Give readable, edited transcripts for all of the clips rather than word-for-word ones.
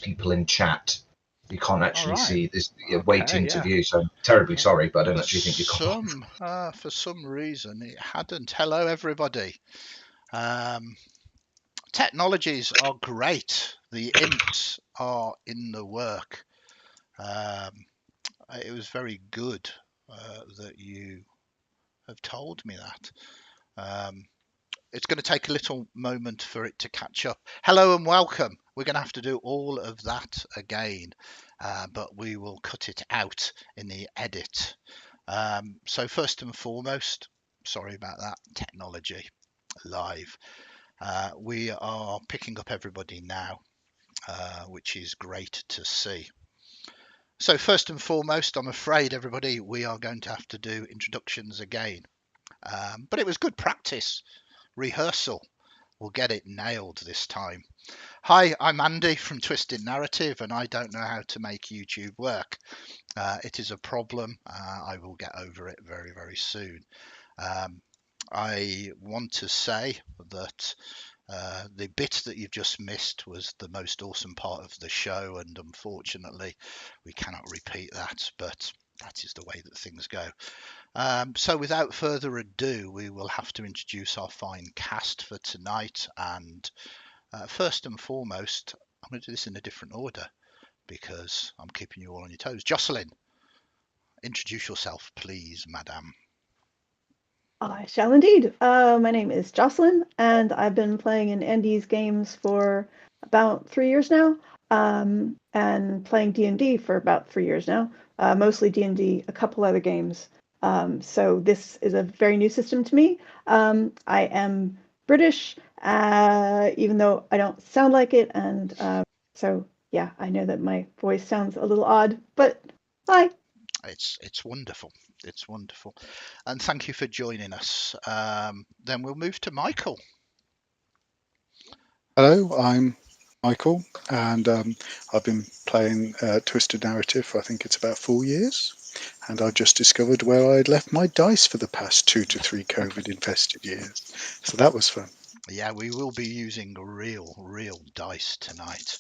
people in chat. You can't All actually right. see this. You're Okay, waiting to yeah. view, so I'm terribly sorry, but I don't actually think you For some reason, it hadn't. Hello, everybody. Um, Technologies are great. The Imps are in the work. Um, it was very good that you have told me that. Um, it's going to take a little moment for it to catch up. Hello and welcome. We're going to have to do all of that again, but we will cut it out in the edit. So first and foremost, sorry about that, technology live. We are picking up everybody now, which is great to see. So first and foremost, I'm afraid everybody, we are going to have to do introductions again. But it was good practice, rehearsal. We'll get it nailed this time. Hi, I'm Andy from Twisted Narrative, and I don't know how to make YouTube work. It is a problem. I will get over it very, very soon. I want to say that the bit that you've just missed was the most awesome part of the show, and unfortunately, we cannot repeat that, but that is the way that things go. So without further ado, we will have to introduce our fine cast for tonight. And first and foremost, I'm going to do this in a different order because I'm keeping you all on your toes. Jocelyn, introduce yourself, please, madam. I shall indeed. My name is Jocelyn, and I've been playing in Andy's games for about 3 years now, and playing D&D for about 3 years now. Mostly D&D, a couple other games. So this is a very new system to me. I am British, even though I don't sound like it, and so yeah, I know that my voice sounds a little odd, but hi. It's wonderful. It's wonderful. And thank you for joining us. Then we'll move to Michael. Hello, I'm Michael, and I've been playing Twisted Narrative for I think it's about 4 years, and I've just discovered where I'd left my dice for the past 2 to 3 COVID-infested years. So that was fun. Yeah, we will be using real dice tonight.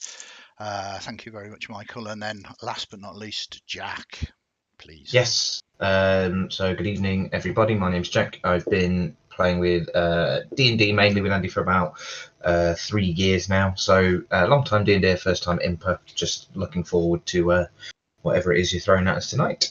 Thank you very much, Michael. And then last but not least, Jack, please. Yes. So good evening, everybody. My name's Jack. I've been playing with D&D mainly with Andy for about 3 years now. So long time D&D, first time Imper. Just looking forward to whatever it is you're throwing at us tonight.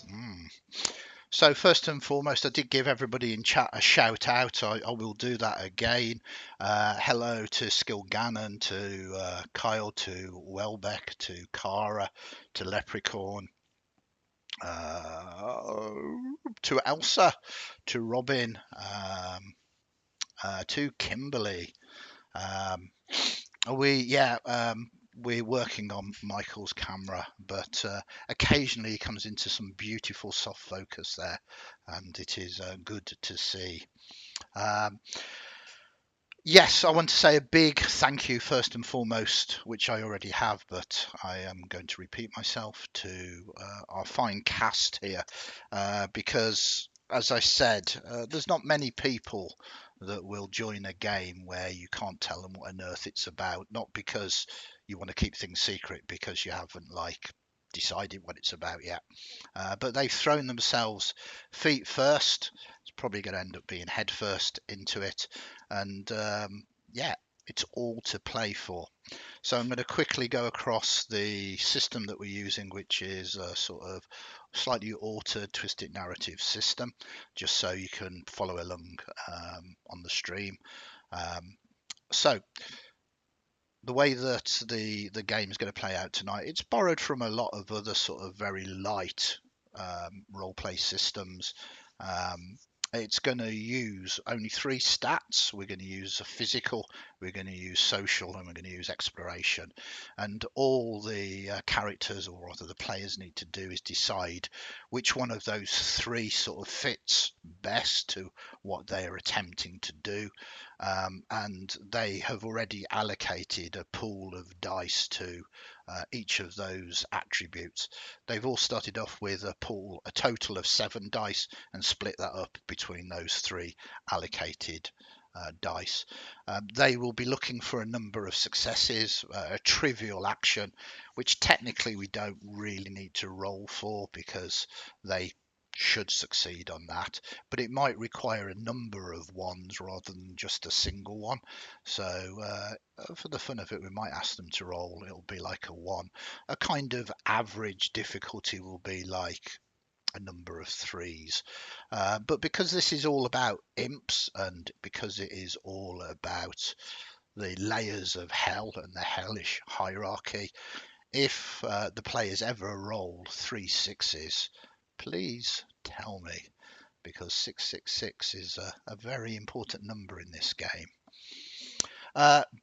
So first and foremost, I did give everybody in chat a shout out. I will do that again. Hello to Skilgannon, to Kyle, to Welbeck, to Cara, to Leprechaun, to Elsa, to Robin, to Kimberly. We're working on Michael's camera, but occasionally he comes into some beautiful soft focus there, and it is good to see. Yes, I want to say a big thank you first and foremost, which I already have, but I am going to repeat myself, to our fine cast here, because as I said, there's not many people that will join a game where you can't tell them what on earth it's about, not because you want to keep things secret, because you haven't decided what it's about yet, but they've thrown themselves feet first. It's probably going to end up being head first into it, and yeah, it's all to play for. So I'm going to quickly go across the system that we're using, which is a sort of slightly altered Twisted Narrative system, just so you can follow along on the stream. So the way that the game is going to play out tonight, it's borrowed from a lot of other sort of very light role play systems. It's going to use only 3 stats. We're going to use a physical, we're going to use social, and we're going to use exploration. And all the characters, or rather the players, need to do is decide which one of those 3 sort of fits best to what they are attempting to do. And they have already allocated a pool of dice to each of those attributes. They've all started off with a total of 7 dice, and split that up between those 3 allocated dice. They will be looking for a number of successes, a trivial action, which technically we don't really need to roll for because they should succeed on that, but it might require a number of ones rather than just a single one. So for the fun of it, we might ask them to roll. It'll be like a 1. A kind of average difficulty will be like a number of 3s. But because this is all about imps, and because it is all about the layers of hell and the hellish hierarchy, if the players ever roll 3 6s, please tell me, because 666 is a very important number in this game.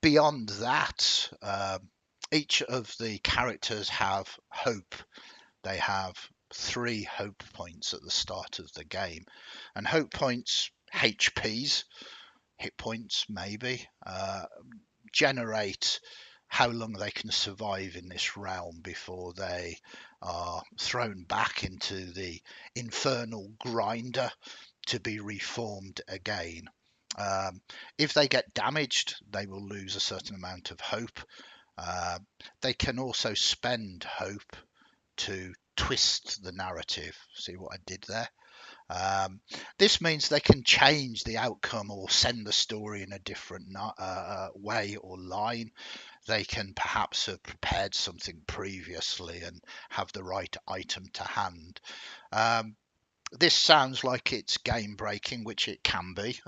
Beyond that, each of the characters have hope. They have 3 hope points at the start of the game, and hope points, HPs, hit points maybe, generate how long they can survive in this realm before they are thrown back into the infernal grinder to be reformed again. If they get damaged, they will lose a certain amount of hope. They can also spend hope to twist the narrative. See what I did there? This means they can change the outcome or send the story in a different way or line. They can perhaps have prepared something previously and have the right item to hand. This sounds like it's game breaking, which it can be,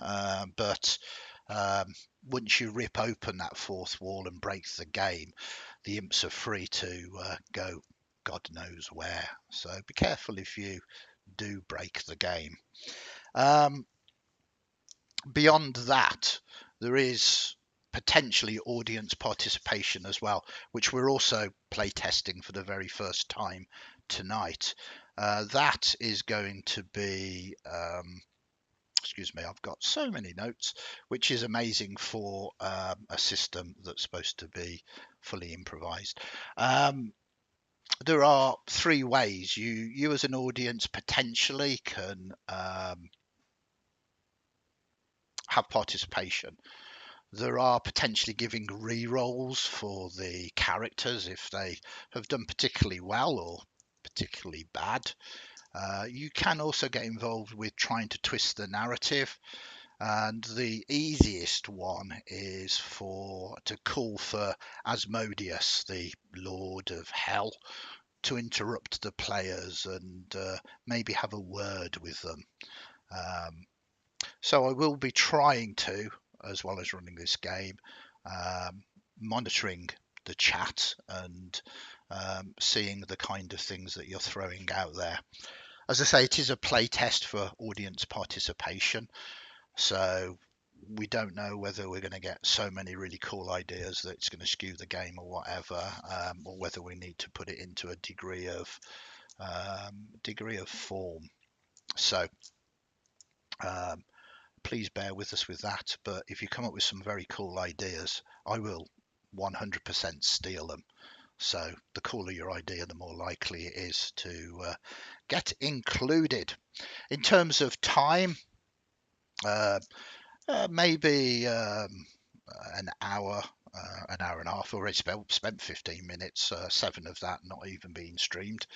but once you rip open that 4th wall and break the game, the imps are free to go God knows where. So be careful if you do break the game. Beyond that, there is potentially audience participation as well, which we're also play testing for the very first time tonight. That is going to be excuse me, I've got so many notes, which is amazing for a system that's supposed to be fully improvised. There are 3 ways you as an audience potentially can have participation. There are potentially giving re-rolls for the characters if they have done particularly well or particularly bad. You can also get involved with trying to twist the narrative, and the easiest one is to call for Asmodeus, the Lord of Hell, to interrupt the players and maybe have a word with them. So I will be trying to, as well as running this game, monitoring the chat and seeing the kind of things that you're throwing out there. As I say, it is a play test for audience participation, so we don't know whether we're going to get so many really cool ideas that it's going to skew the game or whatever, or whether we need to put it into a degree of form. So please bear with us with that. But if you come up with some very cool ideas, I will 100% steal them. So the cooler your idea, the more likely it is to get included. In terms of time, maybe an hour and a half. Already spent 15 minutes, 7 of that not even being streamed.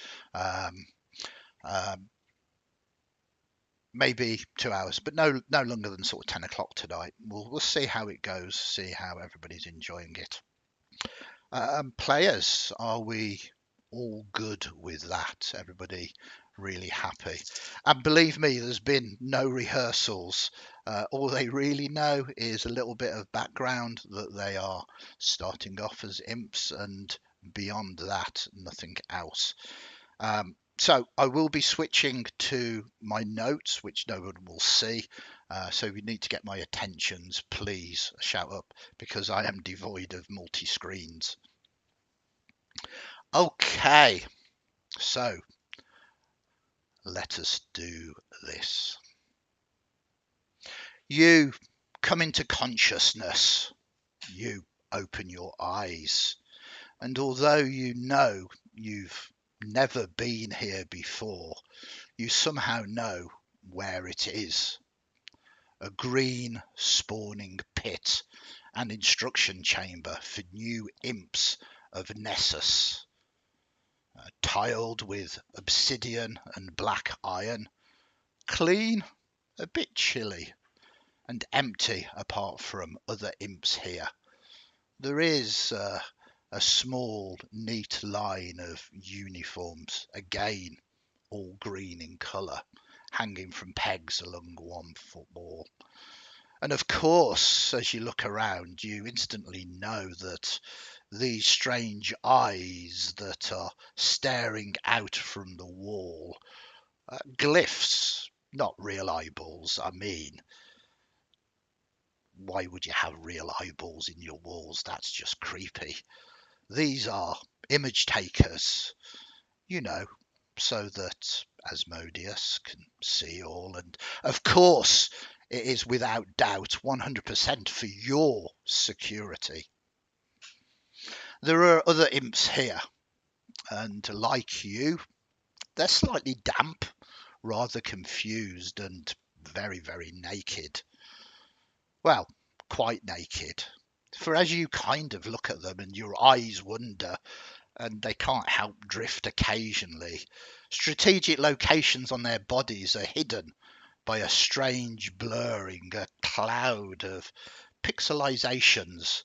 Maybe 2 hours, but no longer than sort of 10 o'clock tonight. We'll see how it goes, see how everybody's enjoying it. Players, are we all good with that? Everybody really happy? And believe me, there's been no rehearsals. All they really know is a little bit of background that they are starting off as imps, and beyond that, nothing else. So I will be switching to my notes, which no one will see. So if you need to get my attentions, please shout up, because I am devoid of multi-screens. Okay, so let us do this. You come into consciousness, you open your eyes, and although you know you've never been here before, you somehow know where it is. a green spawning pit and instruction chamber for new imps of Nessus, tiled with obsidian and black iron, clean, a bit chilly, and empty apart from other imps here. There is a small, neat line of uniforms, again, all green in colour, hanging from pegs along one footwall. And of course, as you look around, you instantly know that these strange eyes that are staring out from the wall, glyphs, not real eyeballs. I mean, why would you have real eyeballs in your walls? That's just creepy. These are image takers, so that Asmodeus can see all. And of course, it is without doubt 100% for your security. There are other imps here, and like you, they're slightly damp, rather confused, and very, very naked. Well, quite naked. For as you kind of look at them and your eyes wander, and they can't help drift occasionally, strategic locations on their bodies are hidden by a strange blurring, a cloud of pixelizations,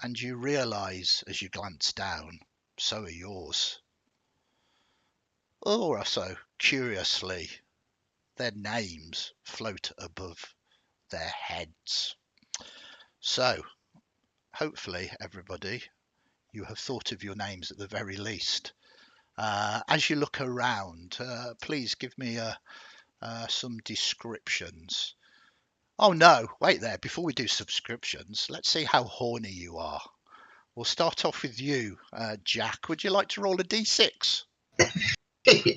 and you realise as you glance down, so are yours. Or also, curiously, their names float above their heads. So, hopefully, everybody, you have thought of your names at the very least. As you look around, please give me some descriptions. Oh no, wait there, before we do subscriptions, let's see how horny you are. We'll start off with you, Jack. Would you like to roll a d6?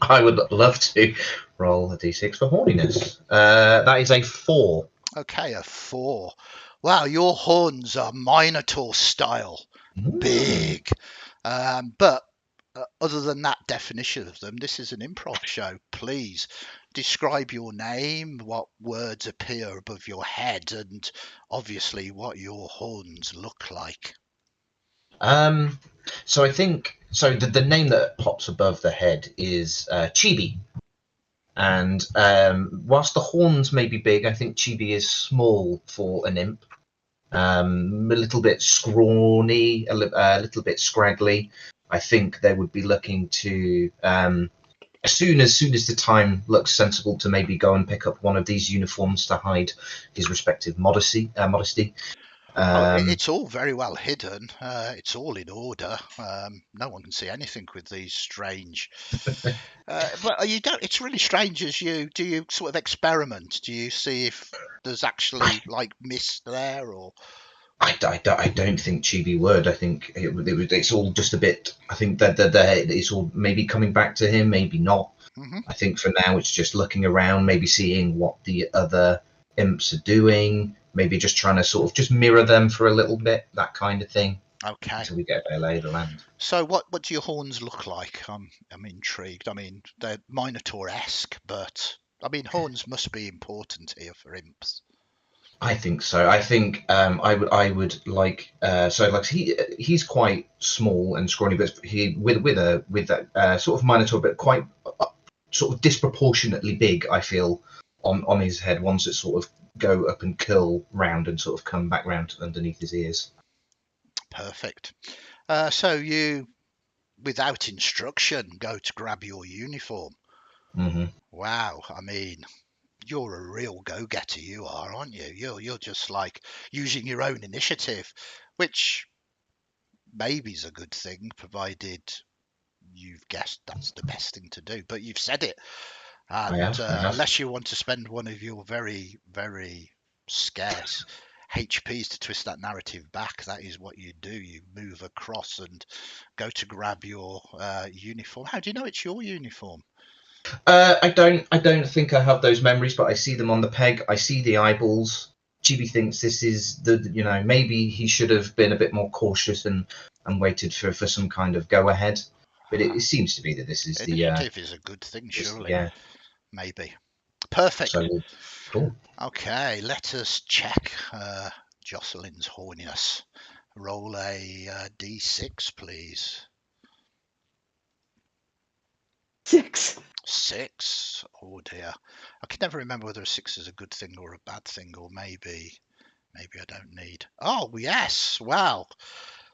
I would love to roll a d6 for horniness. That is a 4. Okay, a 4. Wow, your horns are Minotaur style. Big. But other than that definition of them, this is an improv show. Please describe your name, what words appear above your head, and obviously what your horns look like. So I think the name that pops above the head is Chibi, and whilst the horns may be big, I think Chibi is small for an imp. A little bit scrawny, a little bit scraggly. I think they would be looking to as soon as the time looks sensible to maybe go and pick up one of these uniforms to hide his respective modesty. It's all very well hidden. It's all in order. No one can see anything with these strange. But you don't. It's really strange. Do you sort of experiment? Do you see if there's actually like mist there, or? I don't think Chibi would. I think it's all just a bit. I think that it's all maybe coming back to him, maybe not. Mm-hmm. I think for now it's just looking around, maybe seeing what the other imps are doing, maybe just trying to sort of just mirror them for a little bit, that kind of thing. Okay. Until we get a lay of the land. So what do your horns look like? I'm intrigued. I mean, they're Minotaur-esque, but I mean, horns must be important here for imps. I think so. I think I would like so like he's quite small and scrawny, but he with that sort of Minotaur, but quite sort of disproportionately big. I feel on his head, ones that sort of go up and curl round and sort of come back round underneath his ears. Perfect. So you, without instruction, go to grab your uniform. Mm-hmm. Wow. I mean, you're a real go-getter, you are, aren't you? You're just like using your own initiative, which maybe's a good thing, provided you've guessed that's the best thing to do. But you've said it, and I have. Unless you want to spend one of your very, very scarce HPs to twist that narrative back, that is what you do. You move across and go to grab your uniform. How do you know it's your uniform? I don't think I have those memories, but I see them on the peg. I see the eyeballs. Chibi thinks this is maybe he should have been a bit more cautious and waited for some kind of go ahead. But it seems to be that this is initiative is a good thing, surely. Yeah. Maybe. Perfect. So cool. Okay, let us check Jocelyn's horniness. Roll a d6, please. 6. 6. Oh dear. I can never remember whether a 6 is a good thing or a bad thing, or maybe I don't need. Oh yes, wow.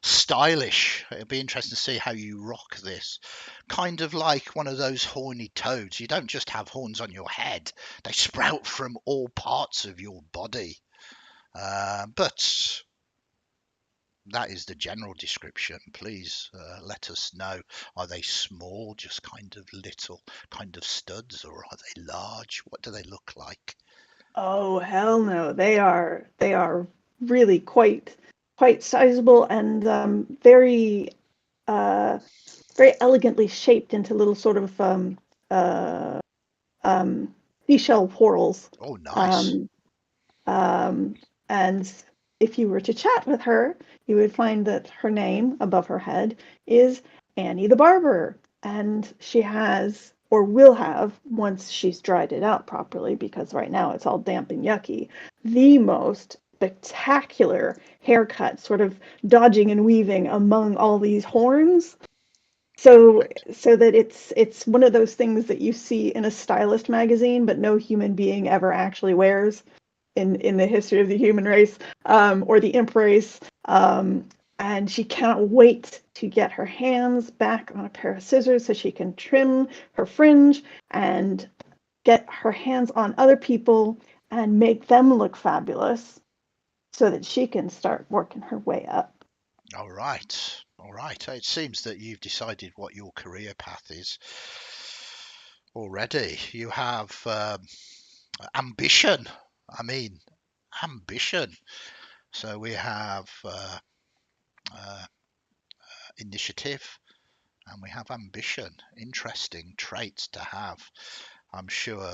Stylish. It'll be interesting to see how you rock this. Kind of like one of those horny toads. You don't just have horns on your head, they sprout from all parts of your body. But that is the general description. Please let us know. Are they small, just kind of little, kind of studs, or are they large? What do they look like? Oh hell no! They are really quite sizable and very elegantly shaped into little sort of uh, seashell whorls. Oh, nice. And if you were to chat with her, you would find that her name above her head is Annie the Barber. And she has, or will have, once she's dried it out properly, because right now it's all damp and yucky, the most spectacular haircut, sort of dodging and weaving among all these horns. So that it's one of those things that you see in a stylist magazine, but no human being ever actually wears in the history of the human race, or the imp race. And she cannot wait to get her hands back on a pair of scissors so she can trim her fringe and get her hands on other people and make them look fabulous so that she can start working her way up. All right. All right. It seems that you've decided what your career path is already. You have ambition. I mean, ambition. So we have initiative and we have ambition. Interesting traits to have. I'm sure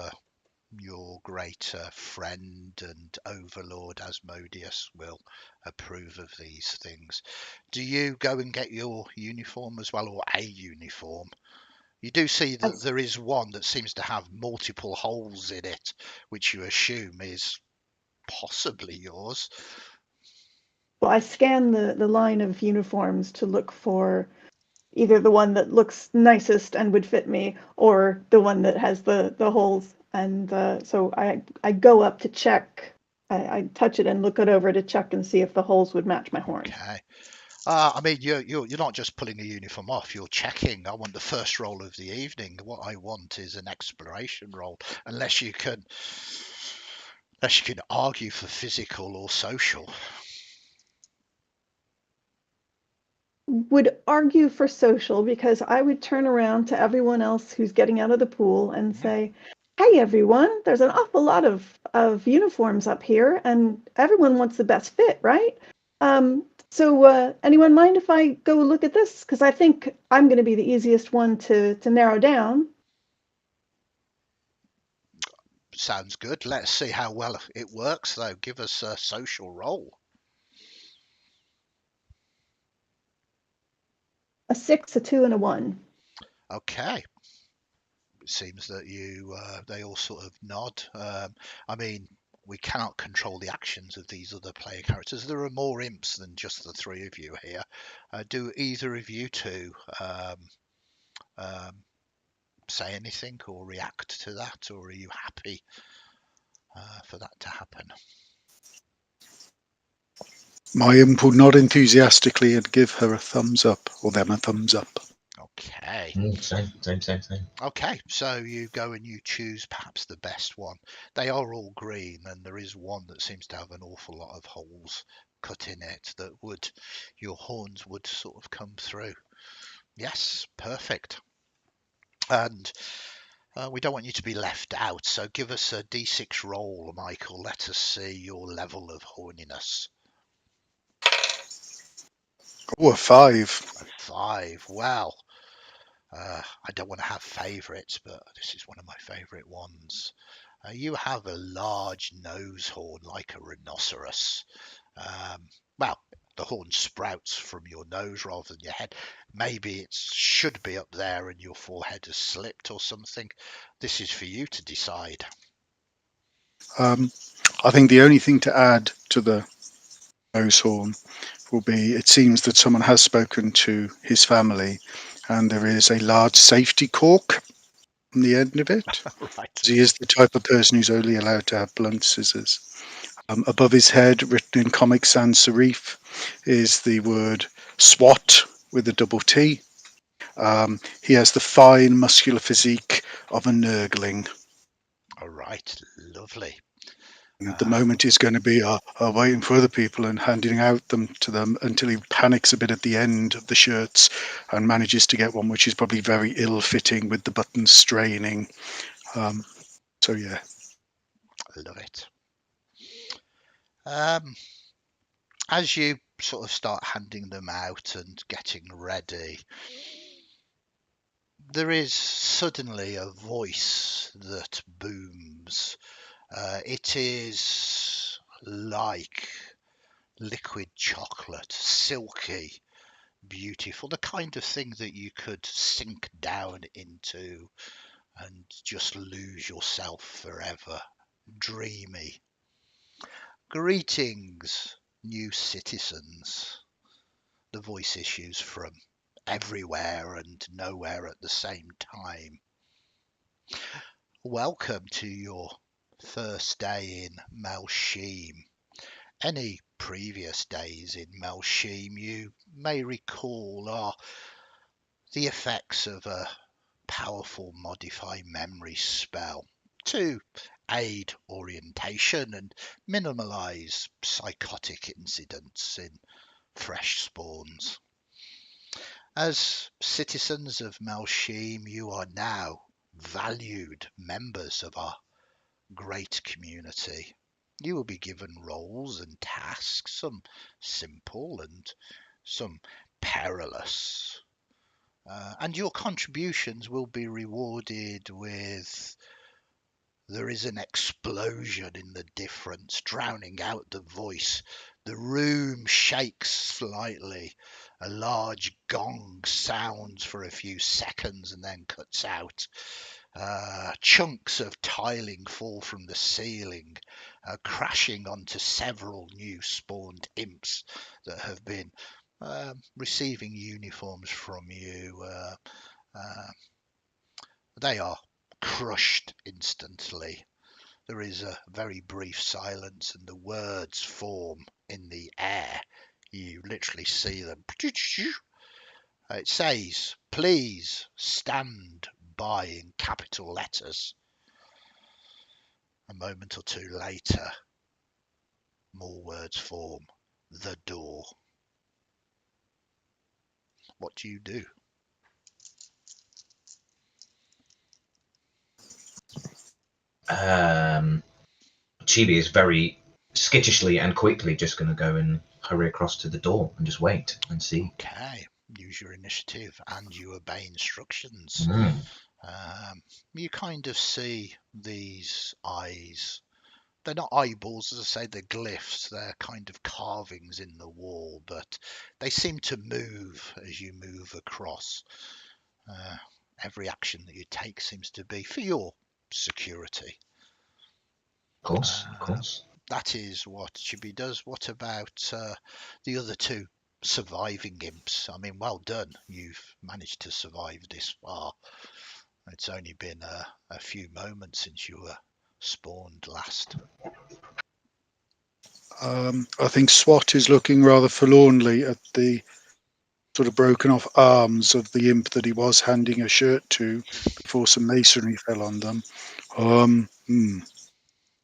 your great friend and overlord Asmodeus will approve of these things. Do you go and get your uniform as well, or a uniform? You do see that there is one that seems to have multiple holes in it, which you assume is possibly yours. Well, I scan the line of uniforms to look for either the one that looks nicest and would fit me, or the one that has the holes. And so I go up to check. I touch it and look it over to check and see if the holes would match my horns. Okay. I mean, you're not just pulling a uniform off. You're checking. I want the first roll of the evening. What I want is an exploration roll, unless you can argue for physical or social. Would argue for social, because I would turn around to everyone else who's getting out of the pool and say, "Hey everyone, there's an awful lot of uniforms up here, and everyone wants the best fit, right? So anyone mind if I go look at this? Because I think I'm going to be the easiest one to narrow down." Sounds good. Let's see how well it works, though. Give us a social roll. A 6, a 2, and a 1. Okay. It seems that they all sort of nod. I mean, we cannot control the actions of these other player characters. There are more imps than just the three of you here. Do either of you two say anything or react to that, or are you happy for that to happen? My imp will nod enthusiastically and give her a thumbs up, or them a thumbs up. Okay. Same. Okay, so you go and you choose perhaps the best one. They are all green, and there is one that seems to have an awful lot of holes cut in it that your horns would sort of come through. Yes, perfect. And we don't want you to be left out, so give us a d6 roll, Michael. Let us see your level of horniness. Oh, a 5. A 5. Well, I don't want to have favourites, but this is one of my favourite ones. You have a large nose horn like a rhinoceros. Well, the horn sprouts from your nose rather than your head. Maybe it should be up there and your forehead has slipped or something. This is for you to decide. I think the only thing to add to the nose horn will be it seems that someone has spoken to his family and there is a large safety cork on the end of it. Right. He is the type of person who's only allowed to have blunt scissors. Above his head, written in Comic Sans serif, is the word SWAT with a double T. He has the fine, muscular physique of a nurgling. All right. Lovely. At the moment, he's going to be waiting for other people and handing out them to them until he panics a bit at the end of the shirts and manages to get one which is probably very ill-fitting with the buttons straining. So yeah. I love it. As you sort of start handing them out and getting ready, there is suddenly a voice that booms. It is like liquid chocolate, silky, beautiful, the kind of thing that you could sink down into and just lose yourself forever. Dreamy. Greetings, new citizens. The voice issues from everywhere and nowhere at the same time. Welcome to your first day in Melshim. Any previous days in Melshim you may recall are the effects of a powerful modify memory spell to aid orientation and minimize psychotic incidents in fresh spawns. As citizens of Melshim, you are now valued members of our great community. You will be given roles and tasks, some simple and some perilous. And your contributions will be rewarded with there is an explosion in the difference, drowning out the voice. The room shakes slightly. A large gong sounds for a few seconds and then cuts out. Chunks of tiling fall from the ceiling, crashing onto several new spawned imps that have been receiving uniforms from you. They are crushed instantly. There is a very brief silence and the words form in the air. You literally see them. It says, please stand by in capital letters. A moment or two later, more words form. The door. What do you do? Chibi is very skittishly and quickly just going to go and hurry across to the door and just wait and see. Okay, use your initiative and you obey instructions. You kind of see these eyes. They're not eyeballs, as I say, they're glyphs. They're kind of carvings in the wall, but they seem to move as you move across. Every action that you take seems to be for your security. Of course. That is what Chibi does. What about the other two surviving imps? I mean, well done. You've managed to survive this far. It's only been a few moments since you were spawned last. I think SWAT is looking rather forlornly at the sort of broken off arms of the imp that he was handing a shirt to before some masonry fell on them.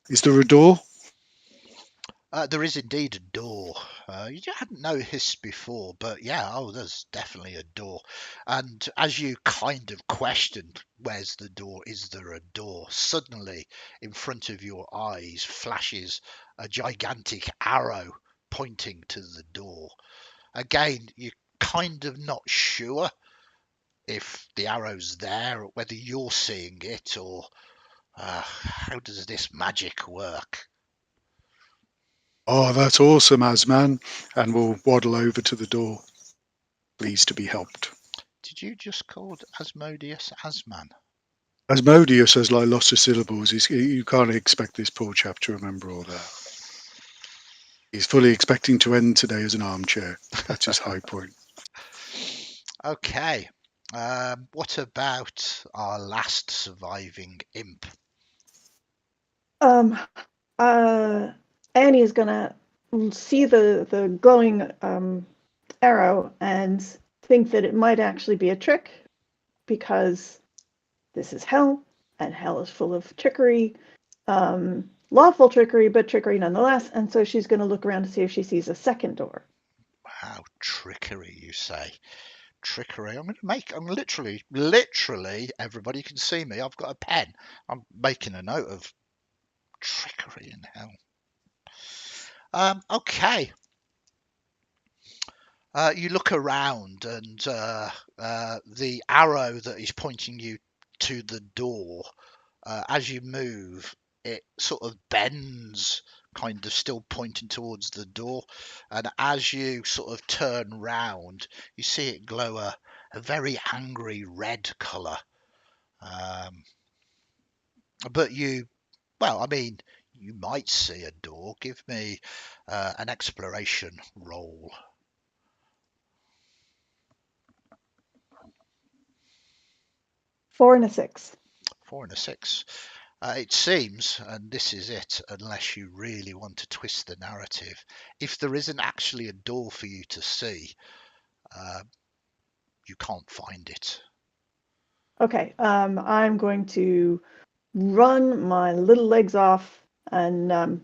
Is there a door? There is indeed a door. You hadn't noticed before, but yeah, there's definitely a door. And as you kind of questioned, where's the door? Is there a door? Suddenly, in front of your eyes, flashes a gigantic arrow pointing to the door. Again, you're kind of not sure if the arrow's there, or whether you're seeing it, or how does this magic work? Oh, that's awesome, Asman. And we'll waddle over to the door, pleased to be helped. Did you just call Asmodeus Asman? Asmodeus has like lots of syllables. You can't expect this poor chap to remember all that. He's fully expecting to end today as an armchair. That's his high point. Okay. What about our last surviving imp? Annie is gonna see the glowing arrow and think that it might actually be a trick, because this is hell, and hell is full of trickery, lawful trickery, but trickery nonetheless. And so she's going to look around to see if she sees a second door. Wow, trickery, you say? Trickery. I'm literally, everybody can see me. I've got a pen. I'm making a note of trickery in hell. Okay. You look around, and the arrow that is pointing you to the door, as you move, it sort of bends, kind of still pointing towards the door. And as you sort of turn round, you see it glow a very angry red colour. But you might see a door. Give me an exploration roll. 4 and a 6. 4 and a 6. It seems, and this is it, unless you really want to twist the narrative, if there isn't actually a door for you to see, you can't find it. Okay, I'm going to run my little legs off and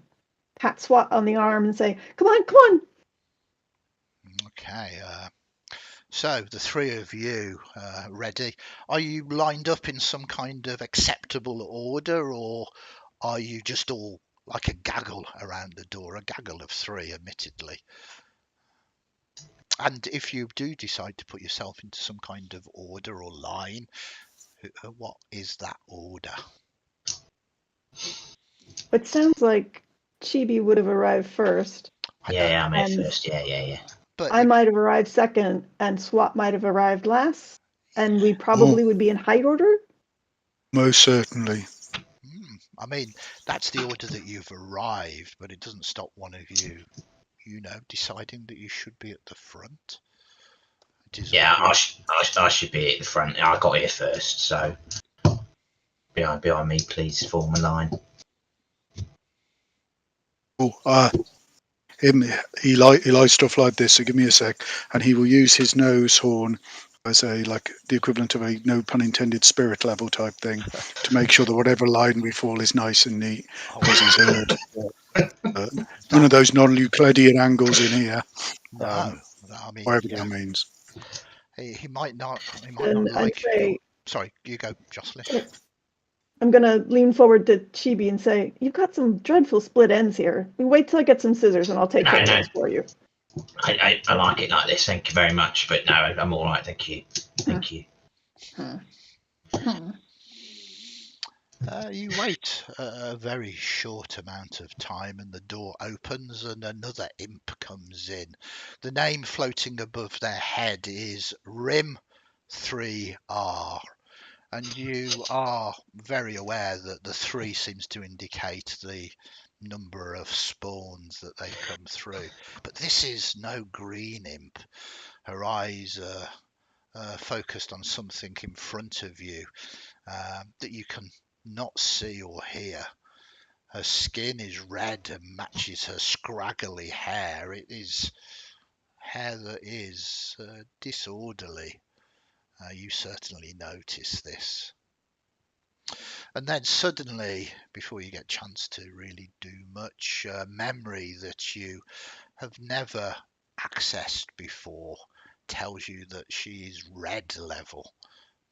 pat Swat on the arm and say, "Come on, come on!" Okay. So the three of you ready? Are you lined up in some kind of acceptable order, or are you just all like a gaggle around the door? A gaggle of three, admittedly. And if you do decide to put yourself into some kind of order or line, what is that order? It sounds like Chibi would have arrived first. Yeah, I'm here And first. Yeah. But I might have arrived second, and Swat might have arrived last, and we probably would be in height order. Most certainly. I mean, that's the order that you've arrived, but it doesn't stop one of you, deciding that you should be at the front. Yeah, I should be at the front. I got here first, so behind me, please form a line. He likes stuff like this. So give me a sec, and he will use his nose horn as the equivalent of a, no pun intended, spirit level type thing to make sure that whatever line we fall is nice and neat as he's heard. None of those non-Euclidean angles in here. No, I mean, whatever that means. He might not. He might And not like you. say, Sorry, you go, Jocelyn. I'm going to lean forward to Chibi and say, "You've got some dreadful split ends here. Wait till I get some scissors and I'll take care of this for you." I like it like this. Thank you very much. But no, I'm all right. Thank you. Thank you. You wait a very short amount of time, and the door opens and another imp comes in. The name floating above their head is Rim 3R. And you are very aware that the 3 seems to indicate the number of spawns that they come through. But this is no green imp. Her eyes are focused on something in front of you that you can not see or hear. Her skin is red and matches her scraggly hair. It is hair that is disorderly. You certainly notice this. And then suddenly, before you get a chance to really do much, memory that you have never accessed before tells you that she is red level.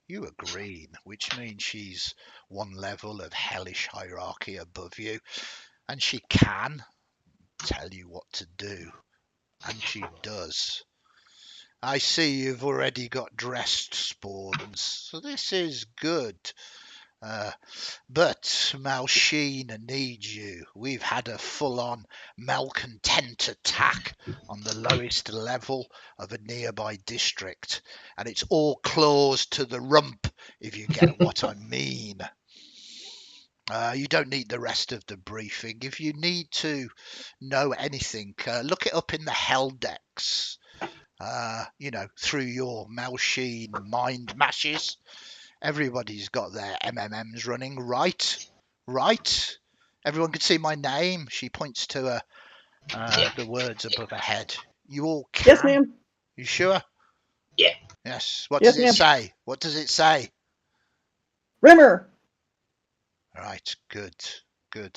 You are green, which means she's one level of hellish hierarchy above you, and she can tell you what to do, and she does. I see you've already got dressed spawns, so this is good. But Malsheen needs you. We've had a full-on malcontent attack on the lowest level of a nearby district, and it's all claws to the rump if you get what I mean. You don't need the rest of the briefing. If you need to know anything, look it up in the Heldex, through your Malsheen mind mashes. Everybody's got their MMMs running, right? Right? Everyone can see my name. She points to the words above her head. You all can? Yes, ma'am. You sure? Yeah. Yes. What Yes, does it ma'am. say? What does it say? Rimmer. Right, good. I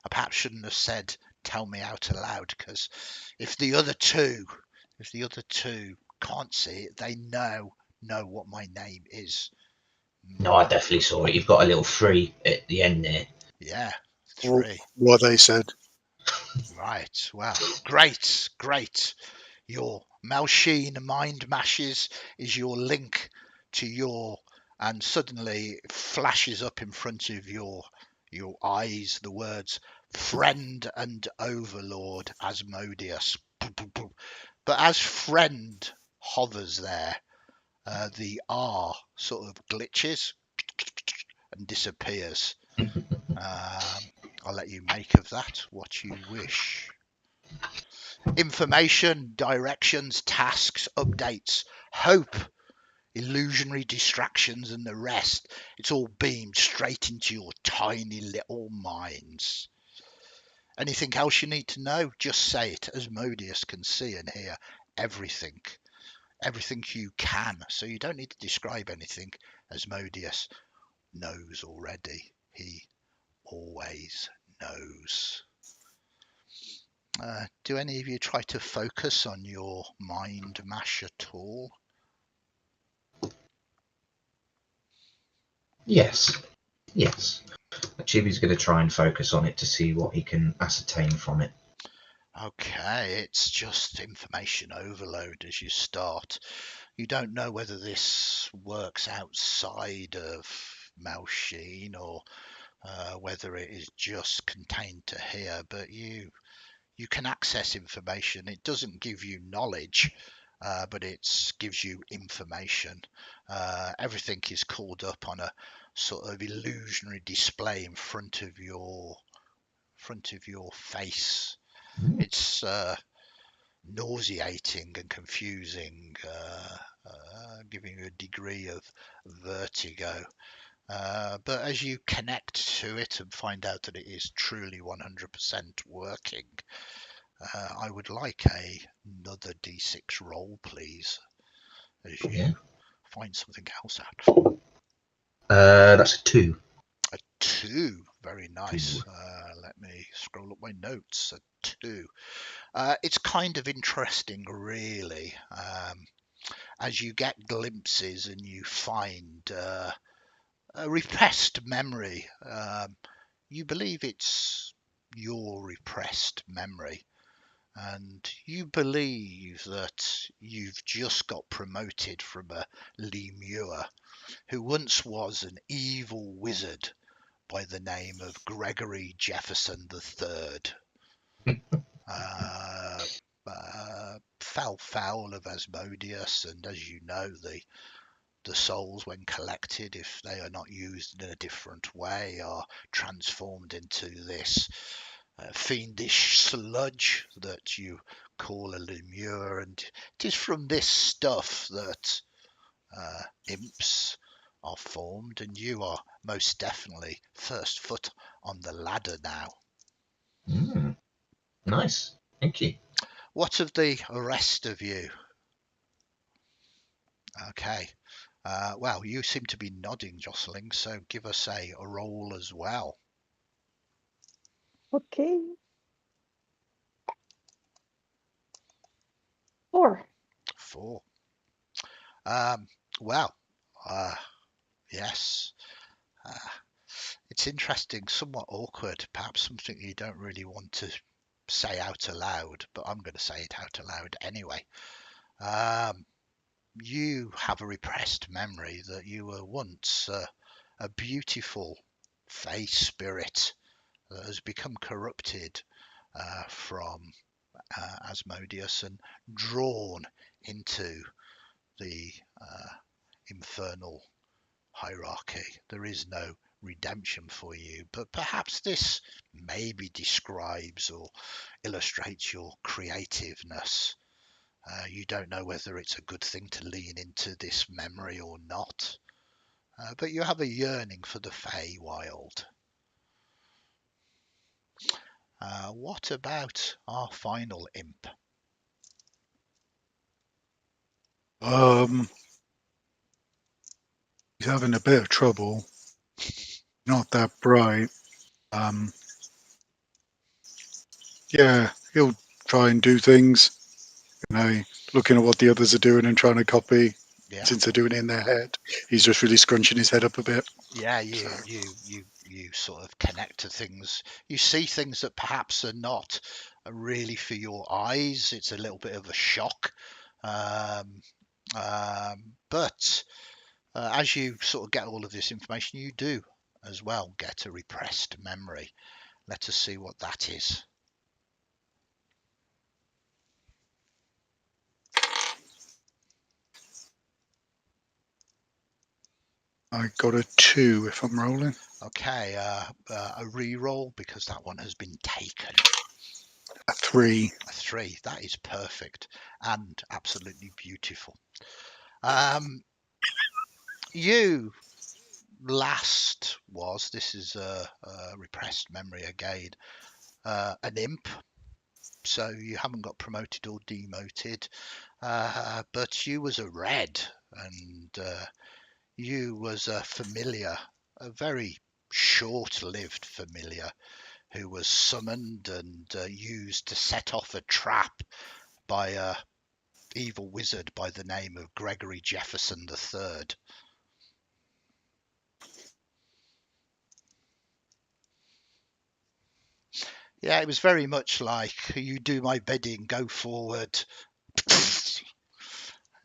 perhaps shouldn't have said tell me out aloud, because if the other two can't see it, they know what my name is. No, I definitely saw it. You've got a little 3 at the end there. Yeah, 3. What they said. Right, well, great. Your Malsheen mind mashes is your link to your, and suddenly it flashes up in front of your eyes the words friend and overlord Asmodeus. But as friend hovers there, the R sort of glitches and disappears. I'll let you make of that what you wish. Information, directions, tasks, updates, hope, illusionary distractions, and the rest. It's all beamed straight into your tiny little minds. Anything else you need to know? Just say it. Asmodeus can see and hear everything. Everything you can. So you don't need to describe anything. Asmodeus knows already. He always knows. Do any of you try to focus on your mind mash at all? Yes. Chibi's going to try and focus on it to see what he can ascertain from it. Okay, it's just information overload as you start. You don't know whether this works outside of Malsheen or whether it is just contained to here, but you can access information. It doesn't give you knowledge, but it gives you information. Everything is called up on a sort of illusionary display in front of your face. It's nauseating and confusing, giving you a degree of vertigo. But as you connect to it and find out that it is truly 100% working, I would like another D6 roll, please, as you find something else out. That's a 2. A 2, very nice. Let me scroll up my notes. A 2. It's kind of interesting, really, as you get glimpses and you find a repressed memory. You believe it's your repressed memory, and you believe that you've just got promoted from a lemur who once was an evil wizard by the name of Gregory Jefferson III. Fell foul of Asmodeus, and as you know, the souls, when collected, if they are not used in a different way, are transformed into this fiendish sludge that you call a lemur, and it is from this stuff that imps are formed, and you are most definitely first foot on the ladder now. Nice, thank you. What of the rest of you? Okay. Well, you seem to be nodding, Jocelyn, so give us a roll as well. Okay. 4. 4. Well, yes. It's interesting, somewhat awkward, perhaps something you don't really want to say out aloud, but I'm going to say it out aloud anyway. You have a repressed memory that you were once a beautiful fey spirit that has become corrupted from Asmodeus and drawn into the infernal hierarchy. There is no redemption for you, but perhaps this maybe describes or illustrates your creativeness. You don't know whether it's a good thing to lean into this memory or not, but you have a yearning for the Feywild. What about our final imp? He's having a bit of trouble. Not that bright. Yeah, he'll try and do things, looking at what the others are doing and trying to copy. Yeah. Since they're doing it in their head, he's just really scrunching his head up a bit. Yeah, you sort of connect to things. You see things that perhaps are not really for your eyes. It's a little bit of a shock. But as you sort of get all of this information, you do as well get a repressed memory. Let us see what that is. I got a 2 if I'm rolling. Okay, a re-roll because that one has been taken. A 3. A 3. That is perfect and absolutely beautiful. You last was, this is a repressed memory again, an imp. So you haven't got promoted or demoted, but you was a red, and you was a familiar, a very short-lived familiar who was summoned and used to set off a trap by a evil wizard by the name of Gregory Jefferson III. Yeah, it was very much like, you do my bidding, go forward. It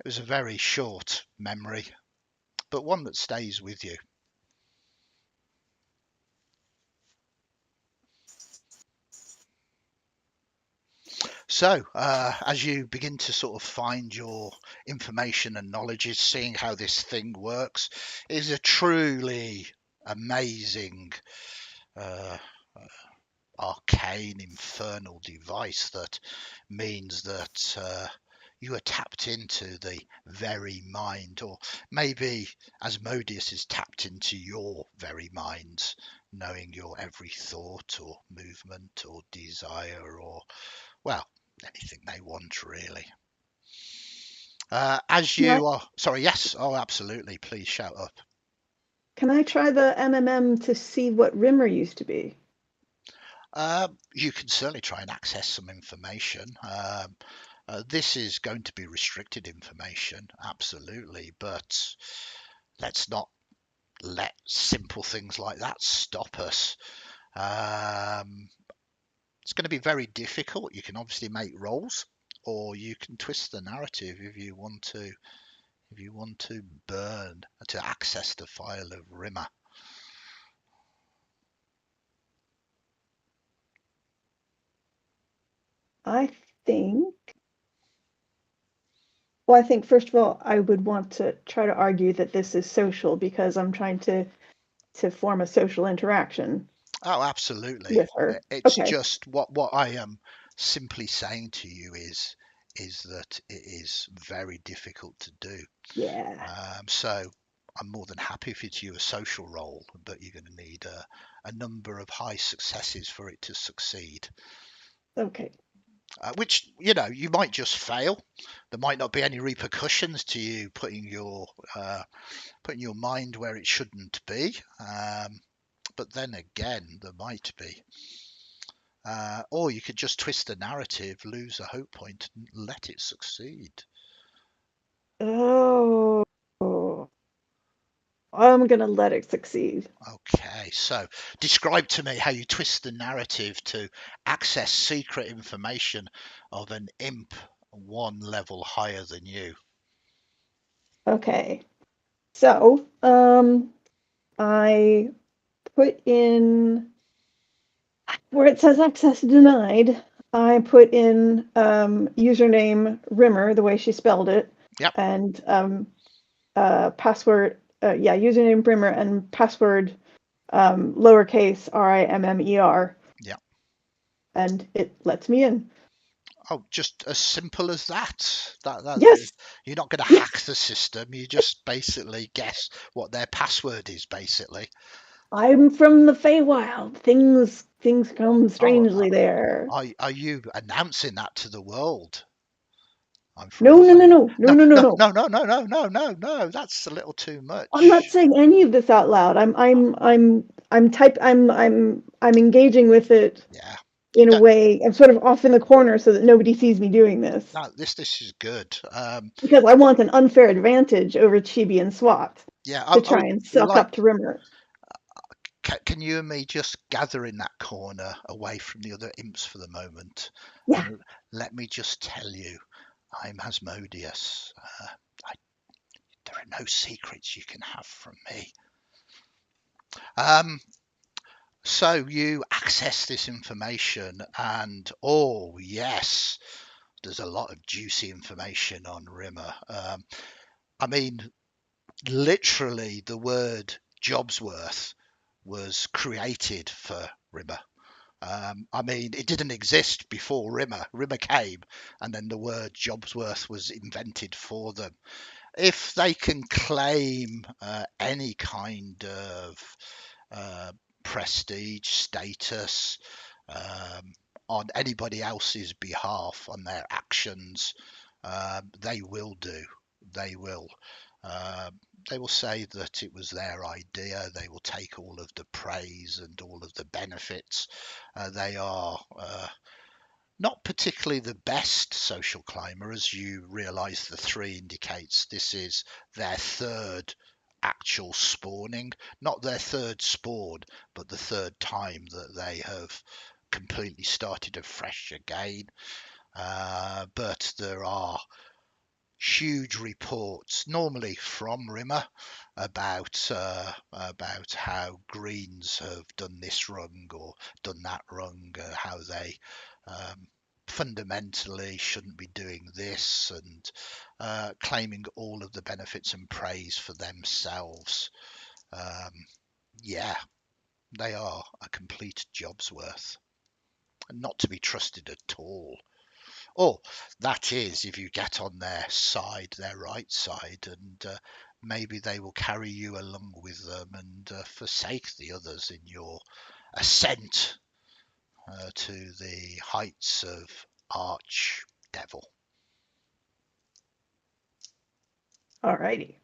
was a very short memory, but one that stays with you. So, as you begin to sort of find your information and knowledge, is seeing how this thing works, is a truly amazing, arcane, infernal device that means that you are tapped into the very mind, or maybe Asmodeus is tapped into your very mind, knowing your every thought or movement or desire or, well, anything they want, really. As you are, sorry, yes, oh, absolutely, please shout up. Can I try the MMM to see what Rimmer used to be? You can certainly try and access some information. This is going to be restricted information, absolutely, but let's not let simple things like that stop us. It's going to be very difficult. You can obviously make rolls, or you can twist the narrative if you want to. If you want to burn to access the file of Rimmer. I think. Well, I think first of all, I would want to try to argue that this is social because I'm trying to form a social interaction. Oh, absolutely. With her. It's Okay. just what I am simply saying to you is that it is very difficult to do. Yeah. So I'm more than happy if it's you a social role, but you're going to need a number of high successes for it to succeed. Okay. Which, you might just fail. There might not be any repercussions to you putting your mind where it shouldn't be. But then again, there might be. Or you could just twist the narrative, lose a hope point, and let it succeed. Oh. I'm going to let it succeed. Okay, so describe to me how you twist the narrative to access secret information of an imp one level higher than you. Okay. So, I put in where it says access denied, I put in username Rimmer, the way she spelled it. Yep. And password username Brimmer and password lowercase RIMMER. Yeah. And it lets me in. Oh, just as simple as that. Yes. You're not going to Yes. hack the system. You just basically guess what their password is, basically. I'm from the Feywild. Things come strangely there. Are you announcing that to the world? I'm from No, the no, no, Fey. no, no, no, no, no. No. That's a little too much. I'm not saying any of this out loud. I'm engaging with it Yeah. in a No, way. I'm sort of off in the corner so that nobody sees me doing this. no, this is good. Because I want an unfair advantage over Chibi and Swat Yeah, to try and suck like. up to Rimmer. Can you and me just gather in that corner away from the other imps for the moment? Yeah. And let me just tell you, I'm Asmodeus. There are no secrets you can have from me. So you access this information, and oh yes, there's a lot of juicy information on Rimmer. I mean, literally, the word Jobsworth was created for Rimmer. I mean, it didn't exist before Rimmer. Rimmer came, and then the word Jobsworth was invented for them. If they can claim any kind of prestige, status on anybody else's behalf, on their actions, they will do. They will. They will say that it was their idea. They will take all of the praise and all of the benefits. They are not particularly the best social climber, as you realise the 3 indicates. This is their 3rd actual spawning, not their 3rd spawn, but the 3rd time that they have completely started afresh again. But there are huge reports, normally from Rimmer, about how Greens have done this wrong or done that wrong, how they fundamentally shouldn't be doing this, and claiming all of the benefits and praise for themselves. Yeah, they are a complete job's worth, and not to be trusted at all. Or that is, if you get on their side, their right side, and maybe they will carry you along with them and forsake the others in your ascent to the heights of Archdevil. Alrighty.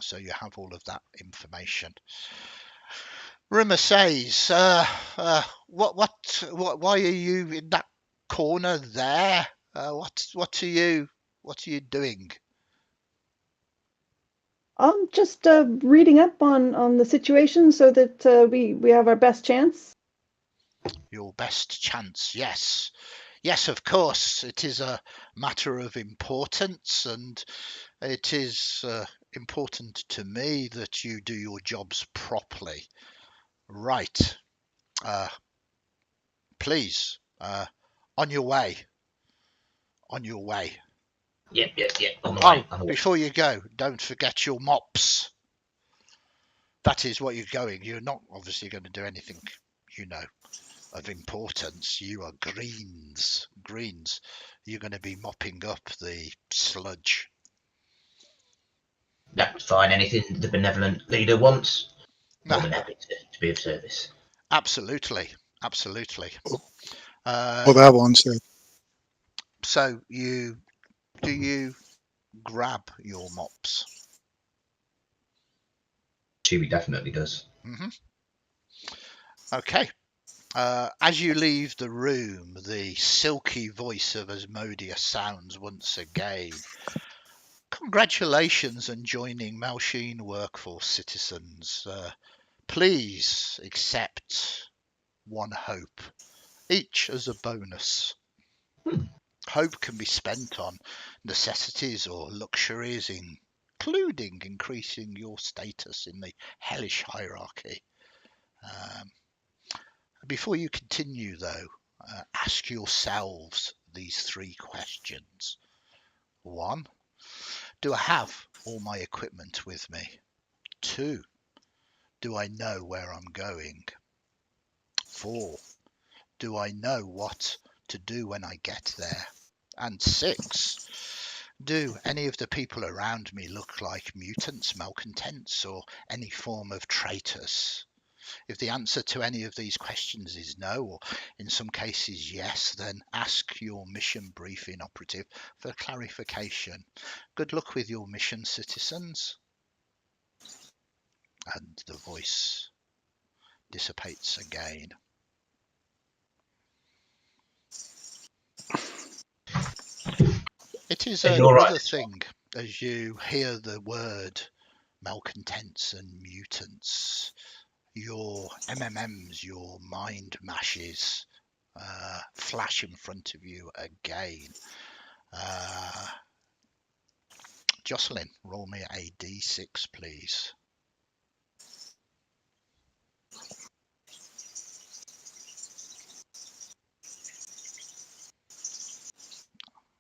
So you have all of that information. Rimmer says, why are you in that corner there? What are you doing? Just reading up on the situation so that we have our best chance. Your best chance, yes. Yes, of course. It is a matter of importance, and it is important to me that you do your jobs properly. Right. Please, on your way. On your way. Yep. On the way. Before you go, don't forget your mops. That is what you're going. You're not obviously going to do anything, of importance. You are greens. You're going to be mopping up the sludge. That's fine. Anything the benevolent leader wants, more than happy to be of service. Absolutely. Well, that one said. So do you grab your mops? Chewie definitely does. Mm-hmm. Okay. As you leave the room, the silky voice of Asmodeus sounds once again. Congratulations on joining Malsheen Workforce, citizens. Please accept 1 hope, each as a bonus. Hope can be spent on necessities or luxuries, including increasing your status in the hellish hierarchy. Before you continue, though, ask yourselves these 3 questions. 1, do I have all my equipment with me? 2, do I know where I'm going? 4, do I know what to do when I get there? And 6, do any of the people around me look like mutants, malcontents, or any form of traitors? If the answer to any of these questions is no, or in some cases yes, then ask your mission briefing operative for clarification. Good luck with your mission, citizens. And the voice dissipates again. It is another thing as you hear the word malcontents and mutants. Your MMMs, your mind mashes flash in front of you again. Jocelyn, roll me a d6, please.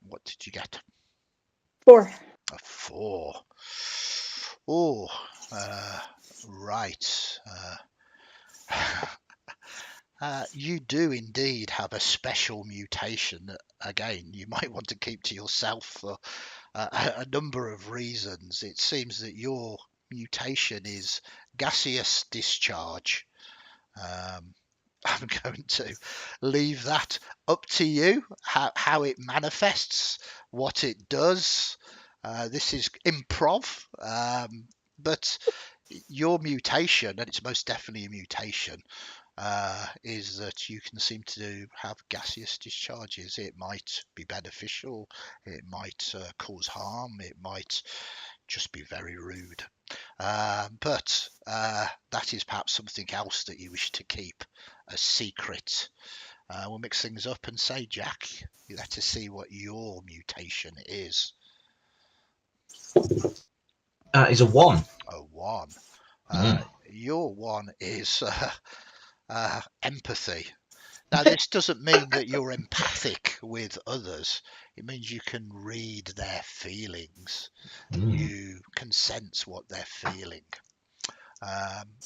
What did you get? 4. A 4. Oh, right. You do indeed have a special mutation that, again, you might want to keep to yourself for a number of reasons. It seems that your mutation is gaseous discharge. I'm going to leave that up to you, how it manifests, what it does. This is Imp-Rov, but your mutation, and it's most definitely a mutation, is that you can seem to have gaseous discharges. It might be beneficial, it might cause harm, it might just be very rude. But that is perhaps something else that you wish to keep a secret. We'll mix things up and say, Jack, you let us see what your mutation is. Is a 1. A 1. Your 1 is empathy. Now, this doesn't mean that you're empathic with others. It means you can read their feelings. You can sense what they're feeling.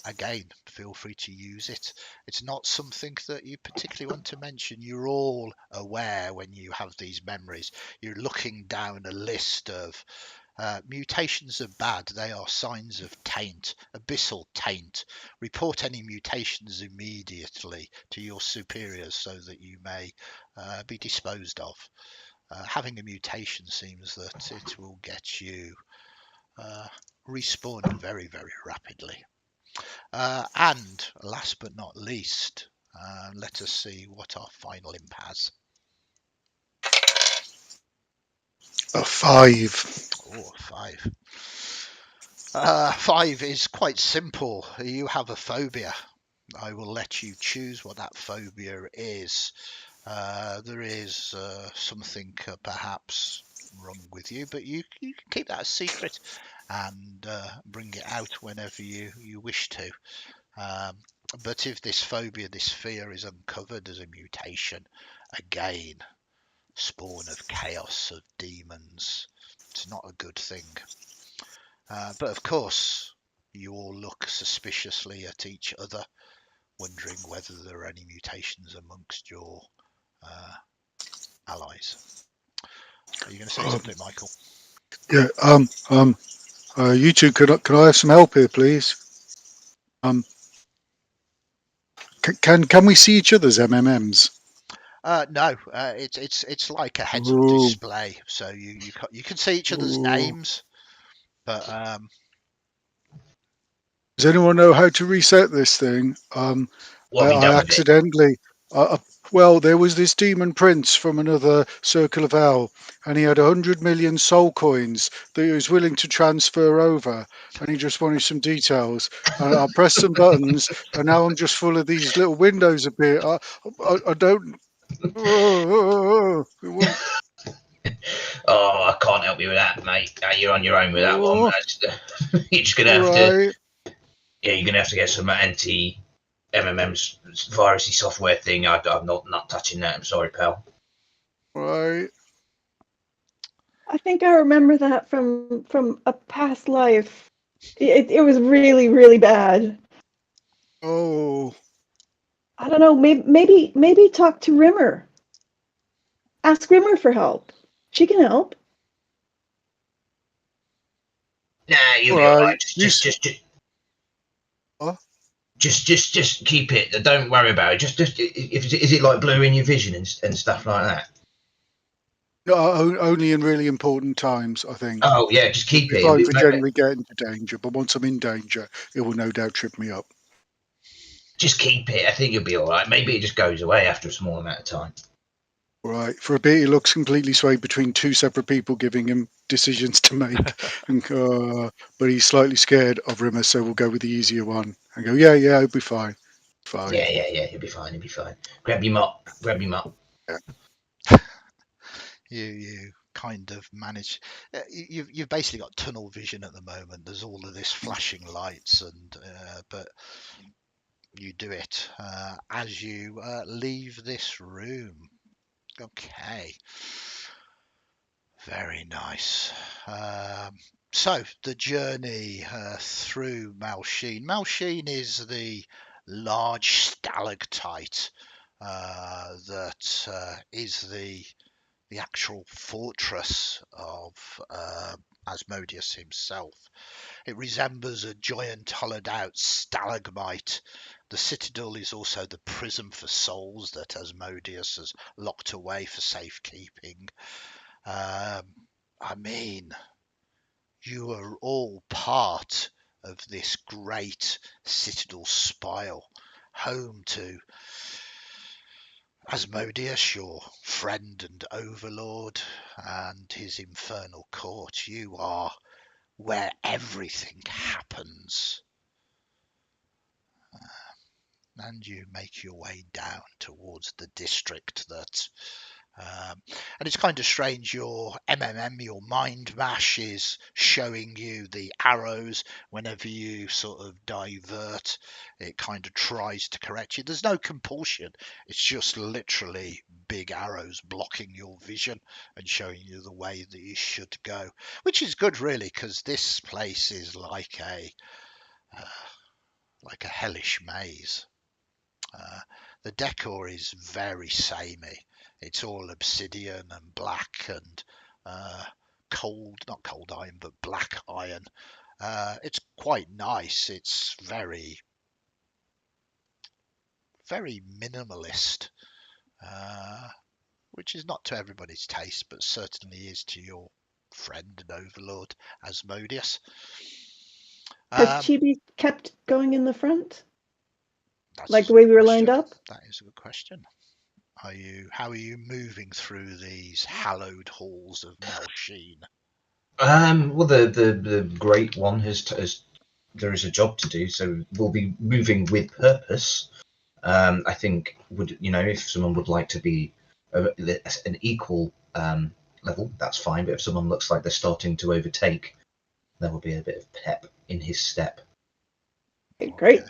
Again, feel free to use it. It's not something that you particularly want to mention. You're all aware when you have these memories. You're looking down a list of mutations are bad. They are signs of taint, abyssal taint. Report any mutations immediately to your superiors so that you may be disposed of. Having a mutation seems that it will get you respawned very, very rapidly. And last but not least, let us see what our final imp has. A 5. Oh, 5. 5 is quite simple. You have a phobia. I will let you choose what that phobia is. There is something perhaps wrong with you, but you can keep that a secret and bring it out whenever you wish to. But if this phobia, this fear is uncovered as a mutation, again, spawn of chaos, of demons, it's not a good thing. But of course, you all look suspiciously at each other, wondering whether there are any mutations amongst your allies. Are you going to say something, Michael? Yeah. You two, can I have some help here, please? Can we see each other's MMMs? No, it's like a heads-up display, so you can see each other's names, but does anyone know how to reset this thing? I accidentally. Well, there was this demon prince from another Circle of Hell, and he had 100 million soul coins that he was willing to transfer over, and he just wanted some details. And I pressed some buttons, and now I'm just full of these little windows appear. I don't. Oh, I can't help you with that, mate. You're on your own with that one. You're just gonna have to. Yeah, you're gonna have to get some anti-MMM's virusy software thing. I'm not touching that. I'm sorry, pal. Right. I think I remember that from a past life. It was really, really bad. Oh, I don't know. Maybe talk to Rimmer. Ask Rimmer for help. She can help. Nah, you'll all be all right. right. What? Just keep it. Don't worry about it. Just is it like blurring your vision and stuff like that? No, only in really important times, I think. Oh yeah, just It'll keep be it. fine for generally getting into danger, but once I'm in danger, it will no doubt trip me up. Just keep it. I think you'll be all right. Maybe it just goes away after a small amount of time. All right. For a bit, he looks completely swayed between two separate people giving him decisions to make, but he's slightly scared of Rimmer, so we'll go with the easier one and go. Yeah, it'll be fine. Fine. Yeah. He'll be fine. He'll be fine. Grab your mop. You kind of manage. You've basically got tunnel vision at the moment. There's all of this flashing lights, and but you do it as you leave this room. Okay, very nice. So the journey through Malsheen. Malsheen is the large stalactite that is the actual fortress of Asmodeus himself. It resembles a giant hollowed out stalagmite. The citadel is also the prison for souls that Asmodeus has locked away for safekeeping. I mean, you are all part of this great citadel spire, home to Asmodeus, your friend and overlord, and his infernal court. You are where everything happens. And you make your way down towards the district that and it's kind of strange, your your mind mash is showing you the arrows whenever you sort of divert. It kind of tries to correct you. There's no compulsion. It's just literally big arrows blocking your vision and showing you the way that you should go, which is good really, because this place is like a hellish maze. The decor is very samey. It's all obsidian and black and not cold iron, but black iron. It's quite nice. It's very, very minimalist, which is not to everybody's taste, but certainly is to your friend and overlord Asmodeus. Has Chibi kept going in the front? That's Like the way we were question. lined up? That is a good question. How are you moving through these hallowed halls of Malsheen? Well, the great one has there is a job to do, so we'll be moving with purpose. I think if someone would like to be an equal level, that's fine. But if someone looks like they're starting to overtake, there will be a bit of pep in his step. Okay, great.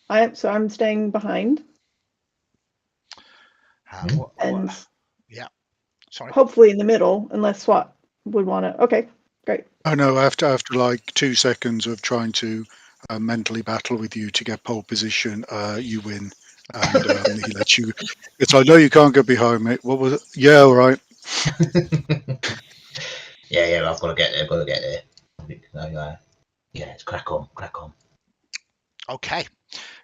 I'm staying behind. And yeah, sorry. Hopefully in the middle, unless SWAT would want to. Okay, great. Oh no, after like 2 seconds of trying to mentally battle with you to get pole position, you win, and he lets you. It's like, no, you can't get behind me. What was it? Yeah, all right. Yeah, I've got to get there. Yeah, it's crack on. Okay,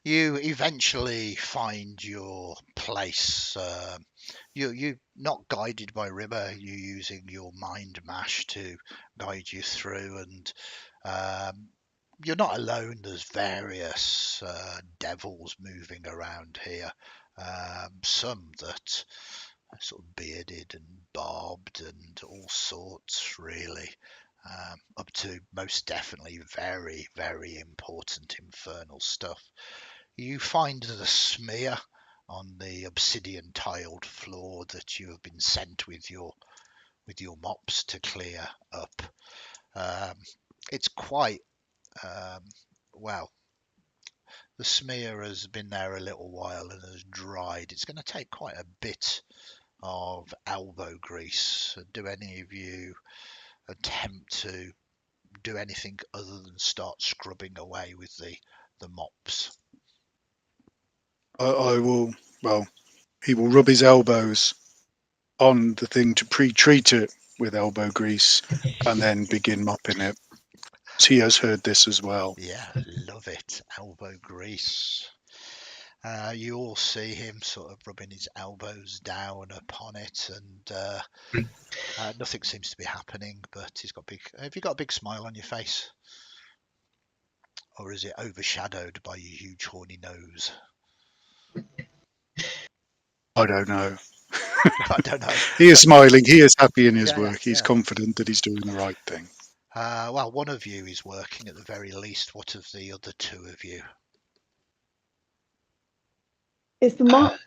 you eventually find your place. You're not guided by Rimmer. You're using your mind mash to guide you through, and you're not alone. There's various devils moving around here. Some that are sort of bearded and barbed and all sorts, really. Up to most definitely very, very important infernal stuff. You find the smear on the obsidian tiled floor that you have been sent with your mops to clear up. It's quite well. The smear has been there a little while and has dried. It's going to take quite a bit of elbow grease. Do any of you attempt to do anything other than start scrubbing away with the mops. I will. Well, he will rub his elbows on the thing to pre-treat it with elbow grease, and then begin mopping it. He has heard this as well. Yeah, love it. Elbow grease. You all see him sort of rubbing his elbows down upon it, and nothing seems to be happening. But he's got big. Have you got a big smile on your face, or is it overshadowed by your huge horny nose? I don't know. I don't know. He is smiling. He is happy in his Yeah, work. He's confident that he's doing the right thing. Well, one of you is working at the very least. What of the other two of you? Is the mop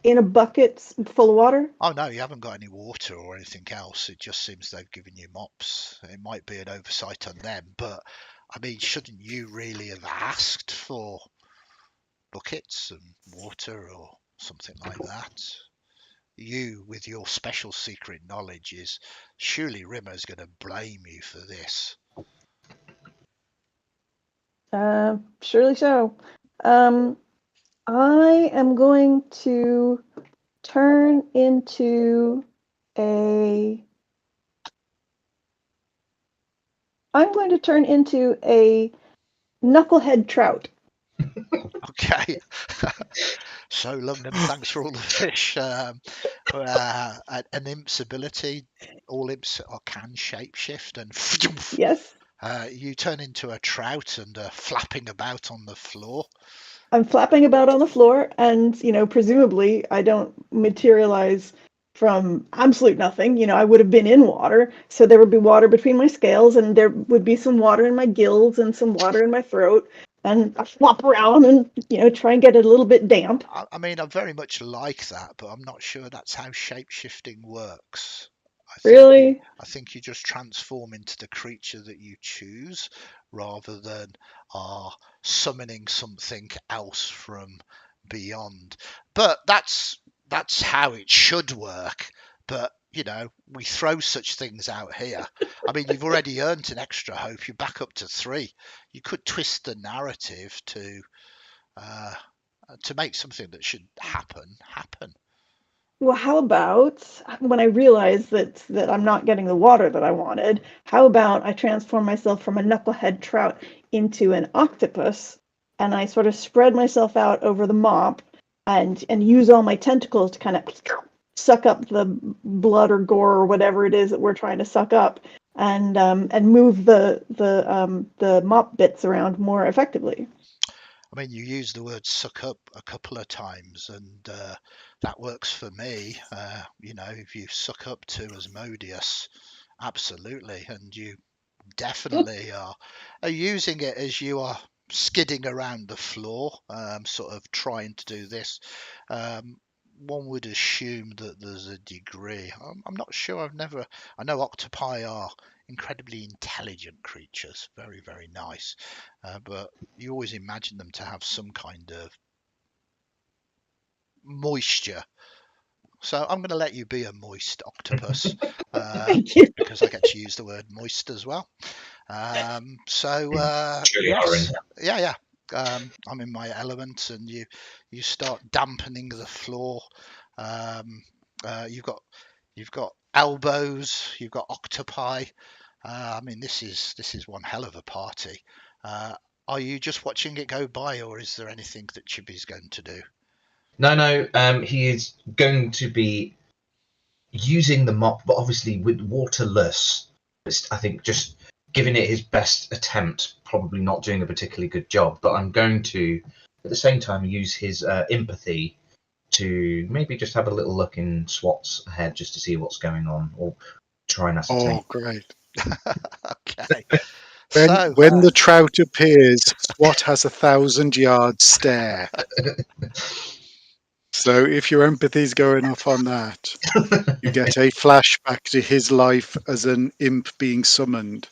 in a bucket full of water? Oh no, you haven't got any water or anything else. It just seems they've given you mops. It might be an oversight on them, but I mean, shouldn't you really have asked for buckets and water or something like that? You, with your special secret knowledge, is surely Rimmer's going to blame you for this. Surely so. I am going to turn into a. I'm going to turn into a knucklehead trout. Okay. So long and thanks for all the fish. An imp's ability, all imps can shapeshift, and Yes. You turn into a trout and flapping about on the floor. I'm flapping about on the floor, and presumably I don't materialize from absolute nothing. I would have been in water, so there would be water between my scales, and there would be some water in my gills and some water in my throat, and I flop around and try and get it a little bit damp. I mean, I very much like that, but I'm not sure that's how shape-shifting works. Really? I think you just transform into the creature that you choose rather than summoning something else from beyond. But that's how it should work. But we throw such things out here. I mean, you've already earned an extra hope. You're back up to 3. You could twist the narrative to make something that should happen. Well, how about when I realize that I'm not getting the water that I wanted, how about I transform myself from a knucklehead trout into an octopus, and I sort of spread myself out over the mop and use all my tentacles to kind of suck up the blood or gore or whatever it is that we're trying to suck up, and move the mop bits around more effectively. I mean, you use the word suck up a couple of times, and that works for me. If you suck up to Asmodeus, absolutely, and you definitely are using it as you are skidding around the floor, sort of trying to do this. One would assume that there's a degree. I'm not sure. I know octopi are incredibly intelligent creatures, very, very nice, but you always imagine them to have some kind of moisture. So I'm going to let you be a moist octopus Thank you. because I get to use the word moist as well. Yes, yeah. I'm in my element, and you start dampening the floor. You've got elbows, you've got octopi. I mean, this is one hell of a party. Are you just watching it go by, or is there anything that Chibi's going to do? No. He is going to be using the mop, but obviously with waterless. I think just giving it his best attempt, probably not doing a particularly good job. But I'm going to, at the same time, use his empathy to maybe just have a little look in SWAT's head just to see what's going on, or try and ascertain. Oh, great. Okay. When the trout appears, SWAT has 1,000-yard stare. So if your empathy's going off on that, you get a flashback to his life as an imp being summoned.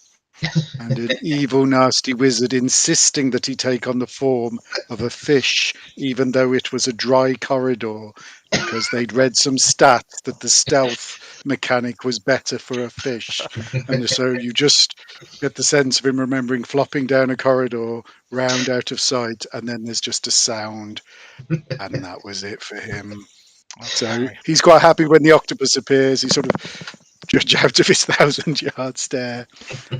And an evil, nasty wizard insisting that he take on the form of a fish, even though it was a dry corridor, because they'd read some stats that the stealth mechanic was better for a fish. And so you just get the sense of him remembering flopping down a corridor, round out of sight, and then there's just a sound. And that was it for him. So Okay. he's quite happy when the octopus appears. He sort of judge out of his 1,000-yard stare.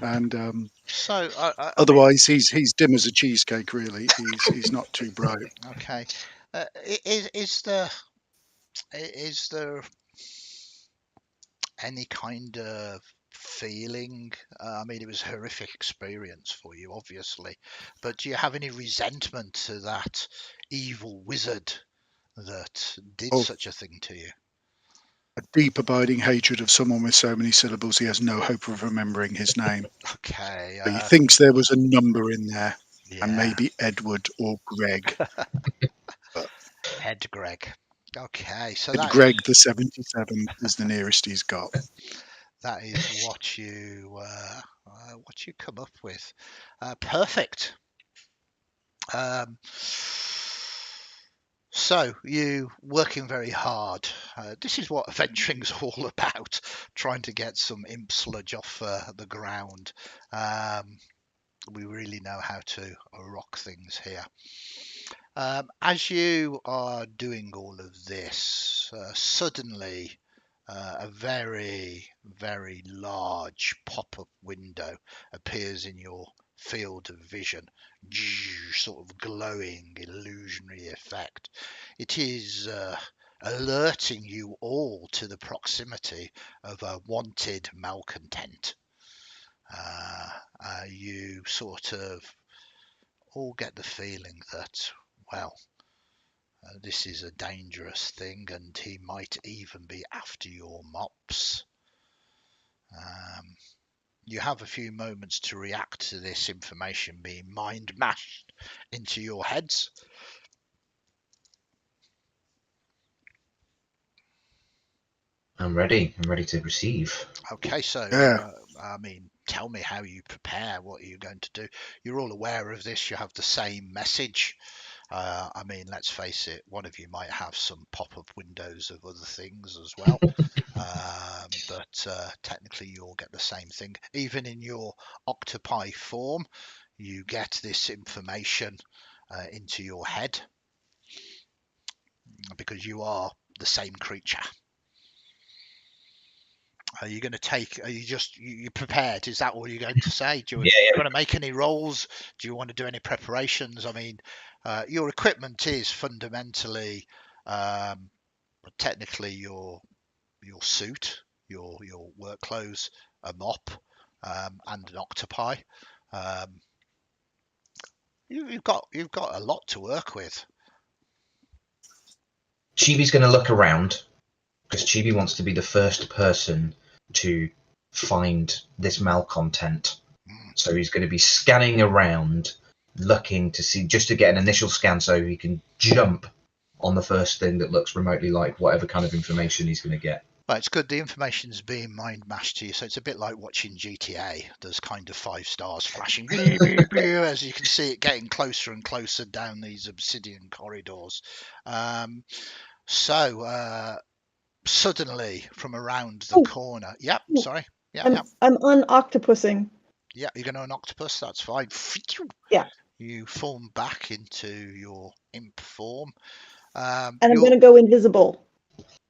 And So, I mean, otherwise, he's dim as a cheesecake. Really, he's not too bright. okay. Is there any kind of feeling? I mean, it was a horrific experience for you, obviously, but do you have any resentment to that evil wizard that did Oh, such a thing to you? a deep, abiding hatred of someone with so many syllables he has no hope of remembering his name. Okay. But he thinks there was a number in there, and Yeah. maybe Edward or Greg. But Ed Greg. Okay, so Ed Greg the 77 is the nearest he's got. that is what you come up with. Perfect. So you working very hard. This is what adventuring's all about: trying to get some imp sludge off the ground. We really know how to rock things here. As you are doing all of this, suddenly a very, very large pop-up window appears in your field of vision, sort of glowing, illusionary effect. It is alerting you all to the proximity of a wanted malcontent. You sort of all get the feeling that, well, this is a dangerous thing, and he might even be after your mops. You have a few moments to react to this information being mind mashed into your heads. I'm ready. I'm ready to receive. Okay, so Yeah. I mean, tell me how you prepare. What are you going to do? You're all aware of this. You have the same message. I mean, let's face it, one of you might have some pop-up windows of other things as well. But technically you all get the same thing. Even in your octopi form, you get this information into your head because you are the same creature. Are you going to take? Are you prepared? Is that all you're going to say? Do you want to make any rolls? Do you want to do any preparations? I mean, your equipment is fundamentally, technically your suit, your work clothes, a mop, and an octopi. You've got a lot to work with. Chibi's going to look around because Chibi wants to be the first person to find this malcontent. So he's going to be scanning around, looking to see, just to get an initial scan so he can jump on the first thing that looks remotely like whatever kind of information he's going to get. Well, it's good. The information's being mind mashed to you, so it's a bit like watching GTA. There's kind of 5 stars flashing as you can see it getting closer and closer down these obsidian corridors. So suddenly, from around the corner, sorry, I'm un-octopusing. Yeah, you're going to an octopus. That's fine. Yeah. You form back into your imp form. And I'm going to go invisible.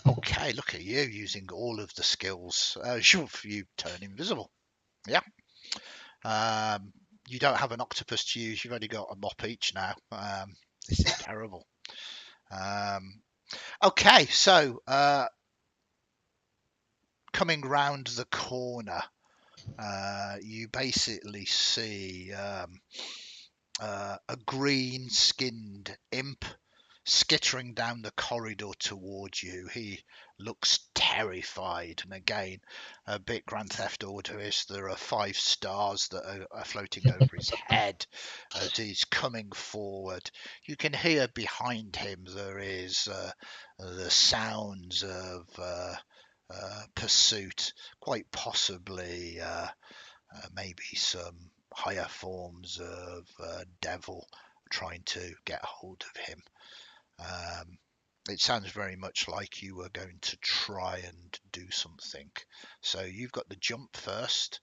Okay, look at you using all of the skills. You turn invisible. Yeah. You don't have an octopus to use. You've only got a mop each now. This is terrible. Okay, so coming round the corner, you basically see a green-skinned imp skittering down the corridor towards you. He looks terrified, and again, a bit Grand Theft Auto-ish. There are 5 stars that are floating over his head as he's coming forward. You can hear behind him there is the sounds of pursuit, quite possibly maybe some higher forms of devil trying to get hold of him. It sounds very much like you were going to try and do something. So you've got the jump first.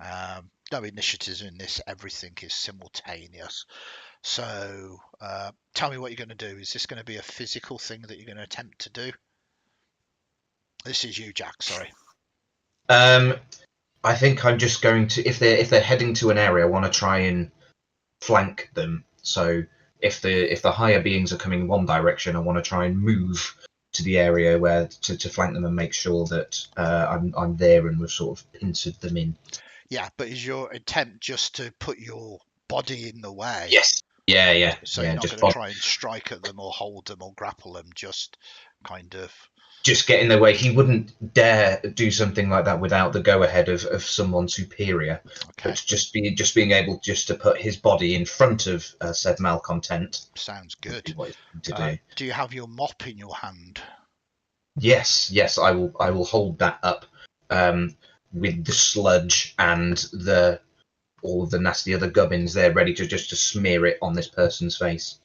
No initiatives in this, everything is simultaneous. So tell me what you're going to do. Is this going to be a physical thing that you're going to attempt to do? This is you, Jack, sorry. I think I'm just going to, if they're heading to an area, I want to try and flank them. So if the higher beings are coming one direction, I want to try and move to the area where to flank them and make sure that I'm there and we've sort of pincered them in. Yeah, but is your attempt just to put your body in the way? Yes. Yeah. So yeah, you're not just going to try and strike at them or hold them or grapple them, just kind of... Just get in their way. He wouldn't dare do something like that without the go-ahead of someone superior. Okay. But just being able just to put his body in front of said malcontent. Sounds good. What to do. Do you have your mop in your hand? Yes, I will hold that up with the sludge and all of the nasty other gubbins there, ready to just to smear it on this person's face.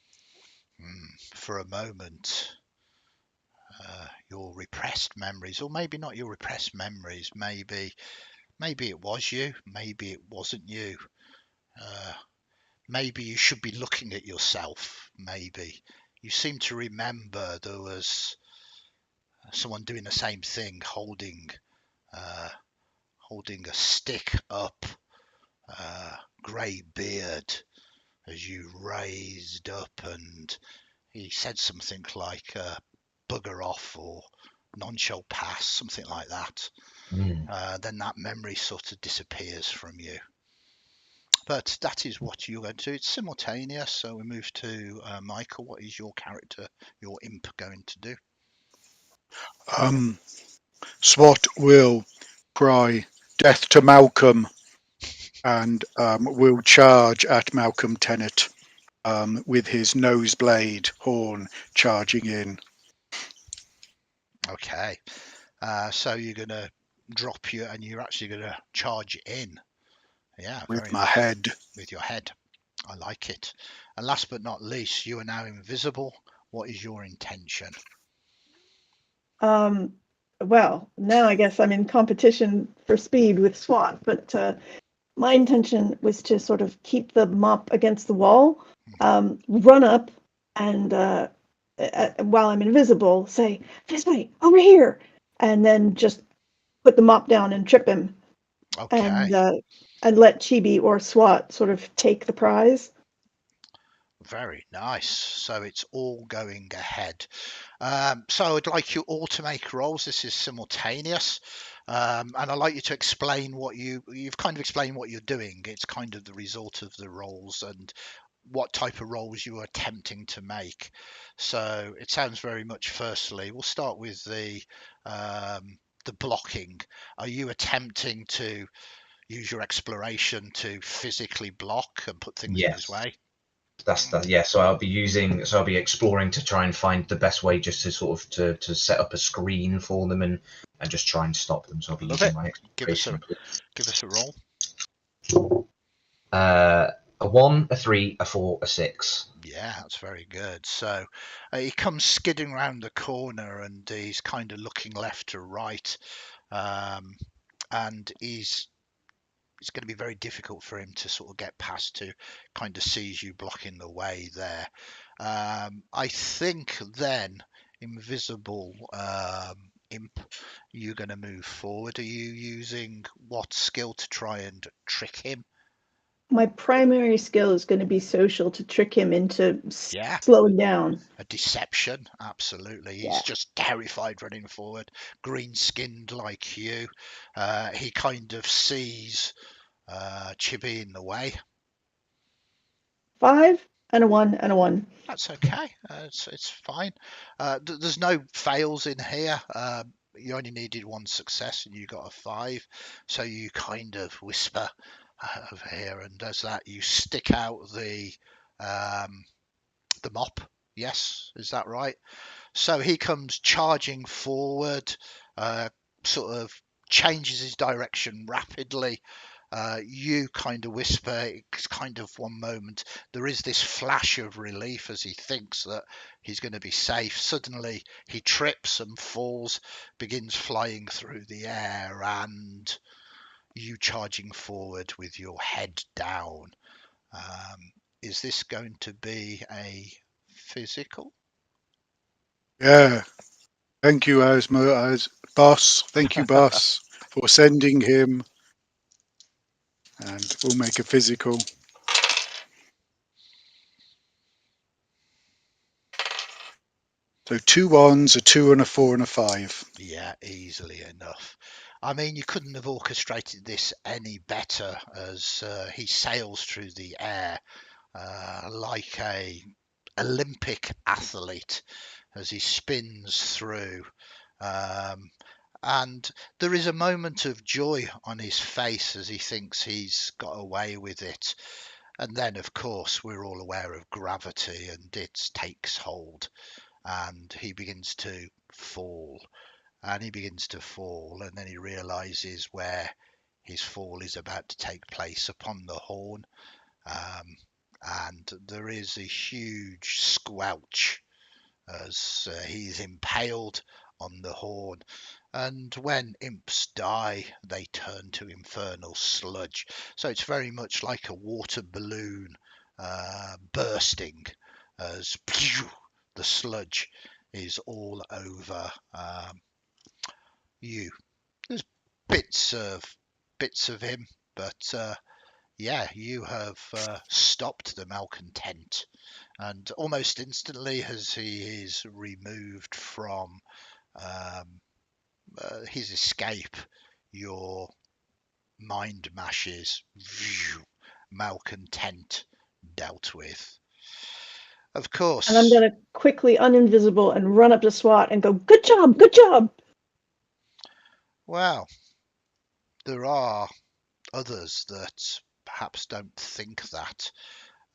For a moment, your repressed memories, or maybe not your repressed memories, maybe it was you, maybe it wasn't you. Maybe you should be looking at yourself. Maybe you seem to remember there was someone doing the same thing, holding a stick up, grey beard, as you raised up, and he said something like bugger off or none shall pass, something like that. Then that memory sort of disappears from you. But that is what you're going to do. It's simultaneous. So we move to Michael. What is your character, your imp, going to do? SWAT will cry death to Malcolm and will charge at Malcolm Tennant with his noseblade horn charging in. Okay. So you're going to drop you and you're actually going to charge in. Yeah. With my head. With your head. I like it. And last but not least, you are now invisible. What is your intention? Well, now I guess I'm in competition for speed with SWAT, but my intention was to sort of keep the mop against the wall, run up, and while I'm invisible, say, this way, over here, and then just put the mop down and trip him. Okay. And let Chibi or SWAT sort of take the prize. Very nice. So it's all going ahead. So I'd like you all to make rolls. This is simultaneous. And I'd like you to explain what you've kind of explained what you're doing. It's kind of the result of the rolls and what type of rolls you are attempting to make. So it sounds very much, firstly, we'll start with the blocking. Are you attempting to use your exploration to physically block and put things in his way? That's that. Yeah. So I'll be exploring to try and find the best way, just to sort of to set up a screen for them and just try and stop them. So I'll be using my exploration. Give us a roll. A 1, a 3, a 4, a 6. Yeah, that's very good. So he comes skidding around the corner and he's kind of looking left to right, and it's going to be very difficult for him to sort of get past, to kind of sees you blocking the way there. I think then, invisible imp, you're going to move forward. Are you using what skill to try and trick him? My primary skill is going to be social, to trick him into slowing down. A deception, absolutely. He's just terrified running forward, green-skinned like you. He kind of sees Chibi in the way. 5 and a 1 and a 1. That's okay. It's fine. There's no fails in here. You only needed one success and you got a 5. So you kind of whisper over here, and as that you stick out the mop. Yes, is that right? So he comes charging forward, sort of changes his direction rapidly, You kind of whisper, it's kind of one moment, there is this flash of relief as he thinks that he's going to be safe. Suddenly he trips and falls, begins flying through the air, and you charging forward with your head down. Is this going to be a physical? Yeah. Thank you, as boss. Thank you, boss, for sending him. And we'll make a physical. So 2 1s, a 2 and a 4 and a 5. Yeah, easily enough. I mean, you couldn't have orchestrated this any better as he sails through the air like a Olympic athlete as he spins through. And there is a moment of joy on his face as he thinks he's got away with it. And then, of course, we're all aware of gravity and it takes hold and he begins to fall. And he begins to fall, and then he realizes where his fall is about to take place upon the horn. And there is a huge squelch as he's impaled on the horn. And when imps die, they turn to infernal sludge. So it's very much like a water balloon bursting as the sludge is all over you. There's bits of him, but yeah, you have stopped the malcontent, and almost instantly as he is removed from his escape, your mind mashes, malcontent dealt with. Of course. And I'm going to quickly uninvisible and run up to SWAT and go, good job, good job. Well, there are others that perhaps don't think that,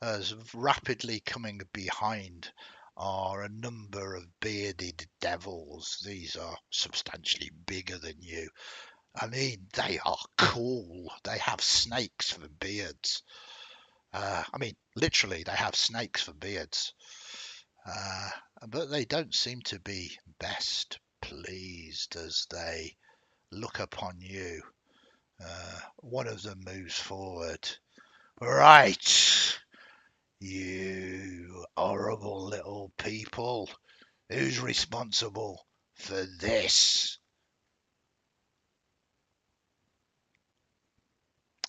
as rapidly coming behind are a number of bearded devils. These are substantially bigger than you. I mean, they are cool. They have snakes for beards. I mean, literally, they have snakes for beards. But they don't seem to be best pleased as they look upon you. One of them moves forward. Right, you horrible little people. Who's responsible for this?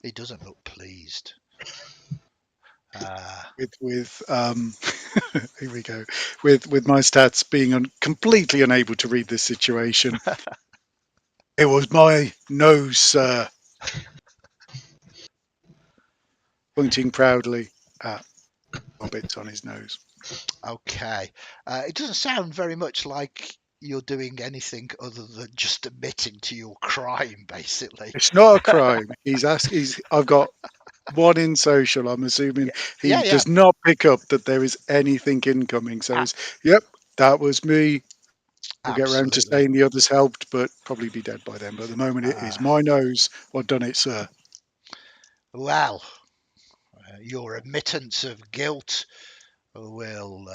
He doesn't look pleased. With here we go. With my stats being completely unable to read this situation. It was my nose, sir. Pointing proudly at bits on his nose. Okay. It doesn't sound very much like you're doing anything other than just admitting to your crime, basically. It's not a crime. I've got 1 in social. I'm assuming he does not pick up that there is anything incoming. So it's, yep, that was me. We'll get around to saying the others helped, but probably be dead by then. But at the moment, it is my nose. What done it, sir? Well, your admittance of guilt will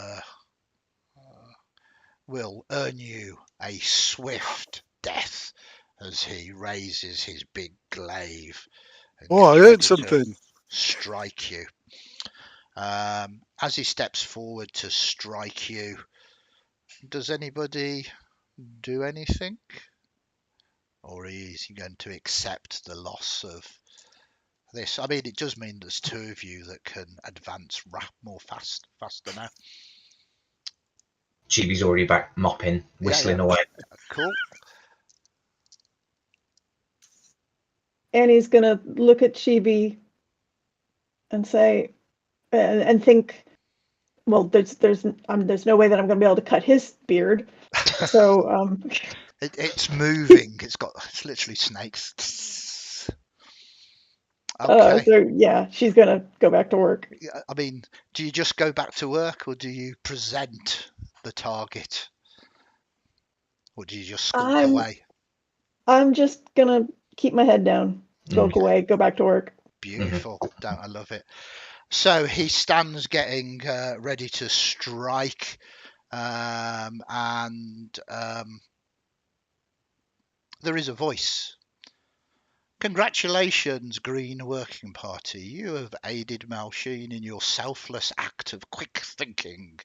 earn you a swift death as he raises his big glaive and I heard something. strike you. As he steps forward to strike you, does anybody do anything? Or is he going to accept the loss of this? I mean, it does mean there's 2 of you that can advance faster now. Chibi's already back mopping, whistling away. Cool. Annie's going to look at Chibi and say, and think, well, there's no way that I'm going to be able to cut his beard. So it's moving. It's literally snakes. Okay. So yeah, she's going to go back to work. I mean, do you just go back to work, or do you present the target, or do you just skulk away? I'm just going to keep my head down. smoke away, go back to work. Beautiful. Don't I love it? So he stands getting ready to strike, and there is a voice. Congratulations, Green Working Party. You have aided Malsheen in your selfless act of quick thinking.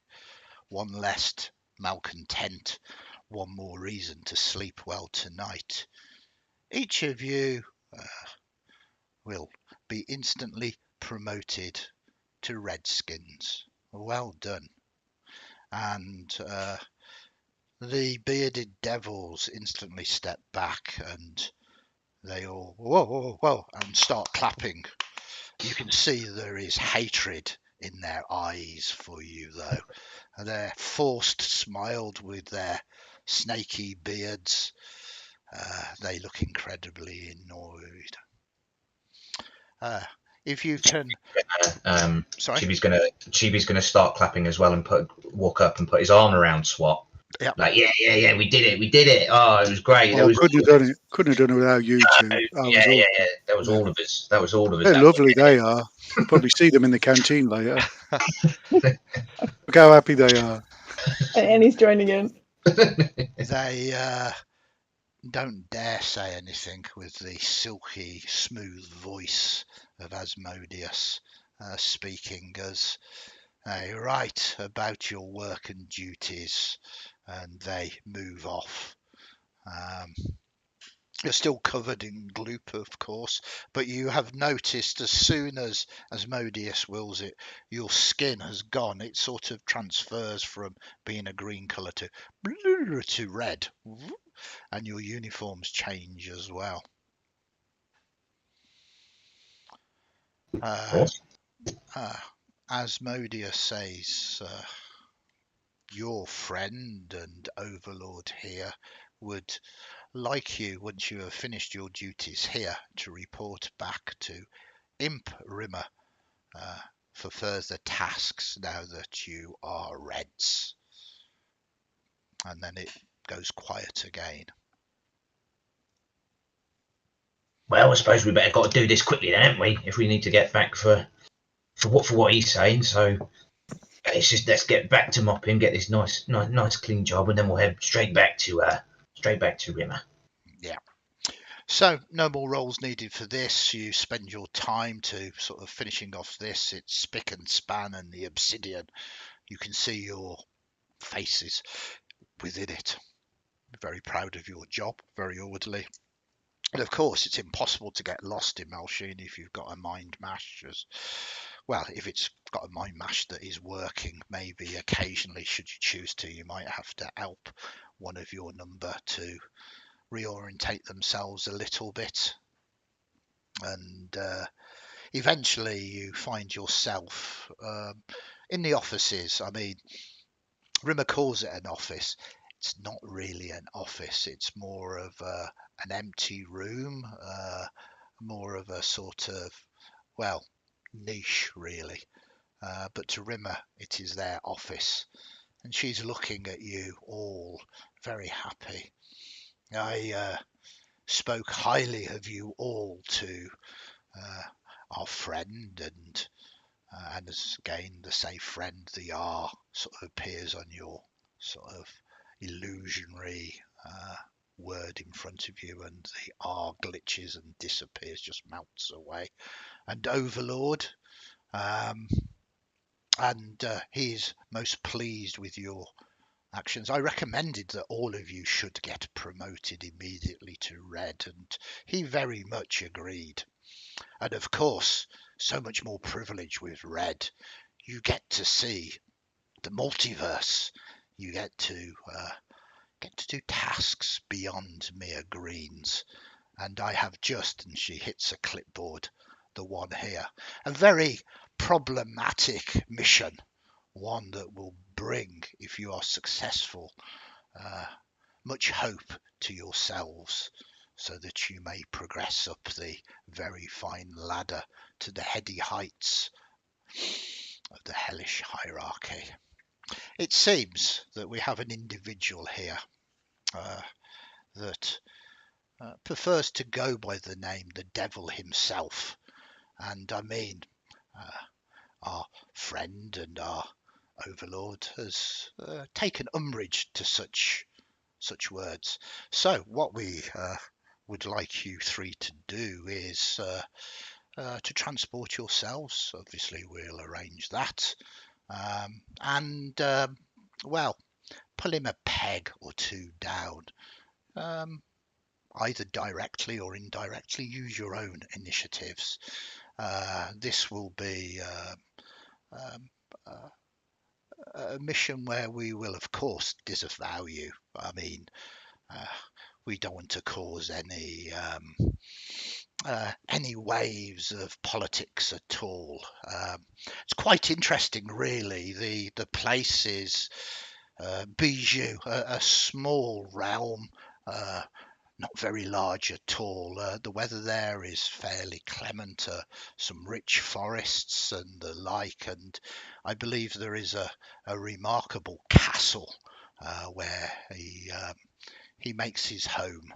One less malcontent, one more reason to sleep well tonight. Each of you will be instantly promoted to Redskins. Well done. And the bearded devils instantly step back and they all whoa and start clapping. You can see there is hatred in their eyes for you, though. They're forced smiled with their snaky beards. They look incredibly annoyed. If you can, sorry. Chibi's gonna start clapping as well and walk up and put his arm around SWAT. Yep. Like yeah, we did it. Oh, it was great. Oh, couldn't have done it without you two. Yeah. That was all of us. They're lovely. They are. You'll probably see them in the canteen later. Look how happy they are. And he's joining in. They don't dare say anything with the silky, smooth voice of Asmodeus speaking as they write about your work and duties, and they move off. You're still covered in gloop, of course, but you have noticed as soon as Asmodeus wills it, your skin has gone. It sort of transfers from being a green colour to red, and your uniforms change as well. Asmodeus says, your friend and overlord here would like you, once you have finished your duties here, to report back to Imp-Rov for further tasks now that you are Reds. And then it goes quiet again. Well, I suppose we better got to do this quickly then, haven't we? If we need to get back for what he's saying. So let's get back to mopping, get this nice clean job, and then we'll head straight back to Rimmer. Yeah. So no more rolls needed for this. You spend your time to sort of finishing off this. It's spick and span and the obsidian. You can see your faces within it. Very proud of your job, very orderly. And of course, it's impossible to get lost in Malsheen if you've got a mind mash. Well, if it's got a mind mash that is working, maybe occasionally, should you choose to, you might have to help one of your number to reorientate themselves a little bit. And eventually you find yourself in the offices. I mean, Rimmer calls it an office. It's not really an office. It's more of an empty room, more of a sort of, well, niche really. But to Rimmer, it is their office. And she's looking at you all very happy. I spoke highly of you all to our friend, and as again the say friend, the R sort of appears on your sort of illusionary word in front of you, and the R glitches and disappears, just melts away. And Overlord, and he's most pleased with your actions. I recommended that all of you should get promoted immediately to Red, and he very much agreed. And of course, so much more privilege with Red. You get to see the multiverse. You get to do tasks beyond mere greens. And I have just, and she hits a clipboard, the one here, a very problematic mission, one that will bring, if you are successful, much hope to yourselves, so that you may progress up the very fine ladder to the heady heights of the hellish hierarchy. It seems that we have an individual here that prefers to go by the name the Devil himself. And I mean, our friend and our overlord has taken umbrage to such words. So what we would like you three to do is to transport yourselves. Obviously, we'll arrange that. Well, pull him a peg or two down. Either directly or indirectly, use your own initiatives. This will be a mission where we will, of course, disavow you. I mean, we don't want to cause any waves of politics at all. It's quite interesting, really. The place is Bijou, a small realm, not very large at all. The weather there is fairly clement, some rich forests and the like, and I believe there is a remarkable castle where he makes his home.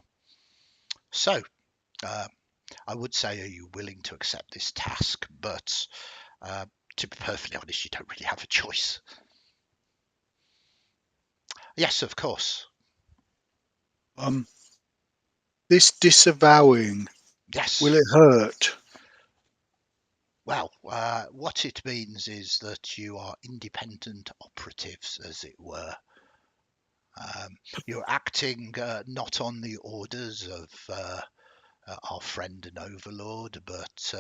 So, I would say, are you willing to accept this task? But to be perfectly honest, you don't really have a choice. Yes, of course. This disavowing, Yes. will it hurt? Well, what it means is that you are independent operatives, as it were. You're acting not on the orders of our friend and overlord, but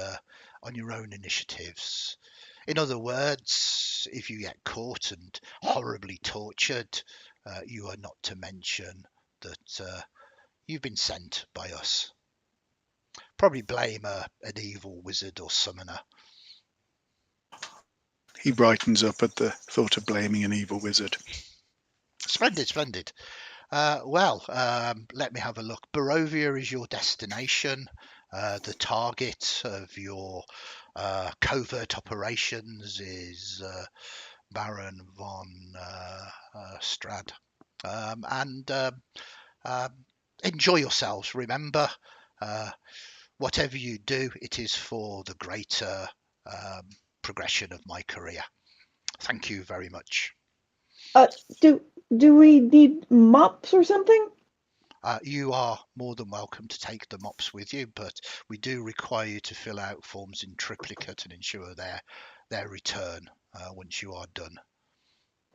on your own initiatives. In other words, if you get caught and horribly tortured, you are not to mention that you've been sent by us. Probably blame an evil wizard or summoner. He brightens up at the thought of blaming an evil wizard. Splendid, splendid. Let me have a look. Barovia is your destination. The target of your covert operations is Baron von Strad. Enjoy yourselves. Remember, whatever you do, it is for the greater progression of my career. Thank you very much. Do we need mops or something? You are more than welcome to take the mops with you, but we do require you to fill out forms in triplicate and ensure their return once you are done.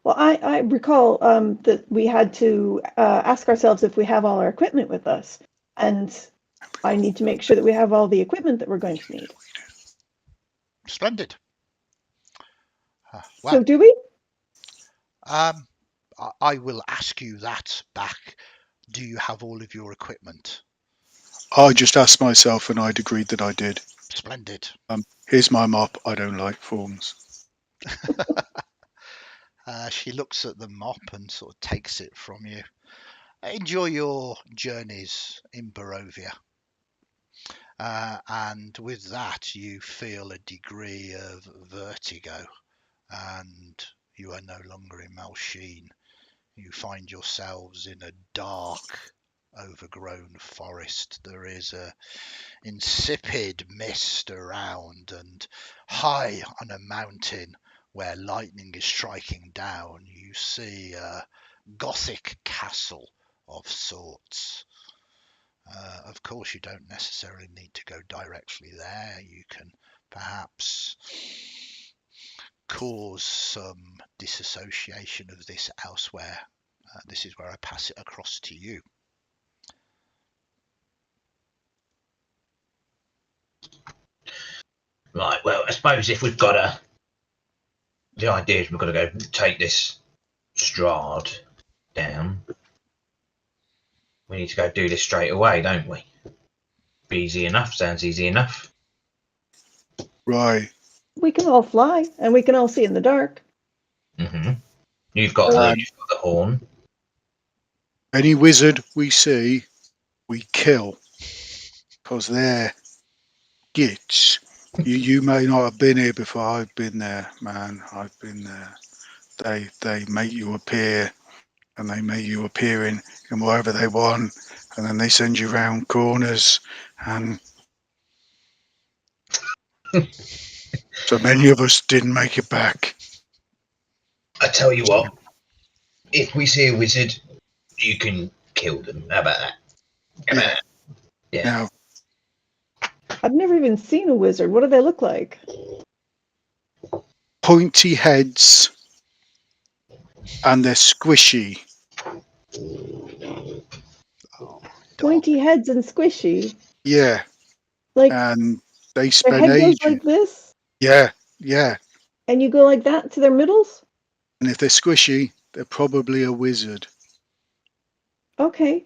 Well, I recall that we had to ask ourselves if we have all our equipment with us, and I need to make sure that we have all the equipment that we're going to need. Splendid. So do we? I will ask you that back. Do you have all of your equipment? I just asked myself and I'd agreed that I did. Splendid. Here's my mop. I don't like forms. She looks at the mop and sort of takes it from you. Enjoy your journeys in Barovia. And with that, you feel a degree of vertigo, and you are no longer in Malsheen. You find yourselves in a dark, overgrown forest. There is a insipid mist around, and high on a mountain where lightning is striking down, you see a Gothic castle of sorts. Of course, you don't necessarily need to go directly there. You can perhaps cause some disassociation of this elsewhere. This is where I pass it across to you. Right, well, I suppose if we've got the idea is we've got to go take this Strahd down. We need to go do this straight away, don't we? Be easy enough. Sounds easy enough. Right. We can all fly, and we can all see in the dark. Mm-hmm. You've got the horn. Any wizard we see, we kill. Because they're gits. You may not have been here before. I've been there, man. I've been there. They make you appear, and they make you appear in wherever they want, and then they send you round corners, and so many of us didn't make it back. I tell you what, if we see a wizard, you can kill them. How about that? How about that? Yeah. Now, I've never even seen a wizard. What do they look like? pointy heads, and they're squishy. Oh, Pointy heads and squishy. Yeah, Like and they their spend head goes ages. like this, Yeah, and you go like that to their middles? and if they're squishy, they're probably a wizard. Okay.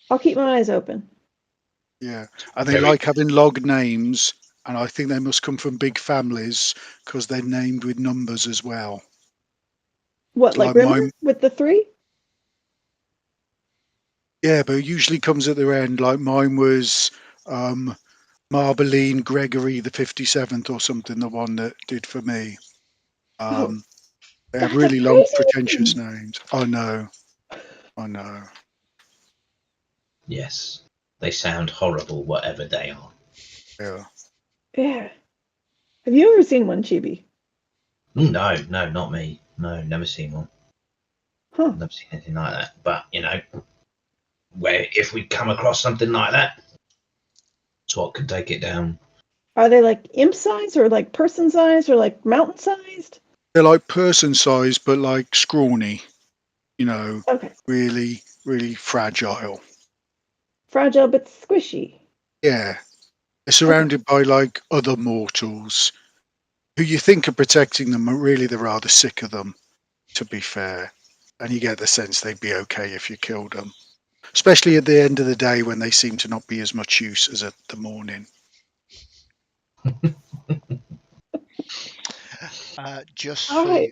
I'll keep my eyes open. Yeah, and they like having log names, and I think they must come from big families because they're named with numbers as well. What, like Like Rimmer with the 3? Yeah, but it usually comes at their end. Like mine was Marbeline Gregory the 57th or something, the one that did for me. Oh, They have that's a really long, crazy pretentious name. names. I know. Yes. They sound horrible, whatever they are. Yeah. Yeah. Have you ever seen one, Chibi? No, not me. No, never seen one. Huh. Never seen anything like that. But, you know, where if we come across something like that, it's what could take it down. Are they like imp size or like person size or like mountain sized? They're like person sized, but like scrawny. You know, Okay. really, really fragile. Fragile but squishy. Yeah. They're surrounded by like other mortals who you think are protecting them, but really they're rather sick of them, to be fair. And you get the sense they'd be okay if you killed them. Especially at the end of the day when they seem to not be as much use as at the morning. Just All for right.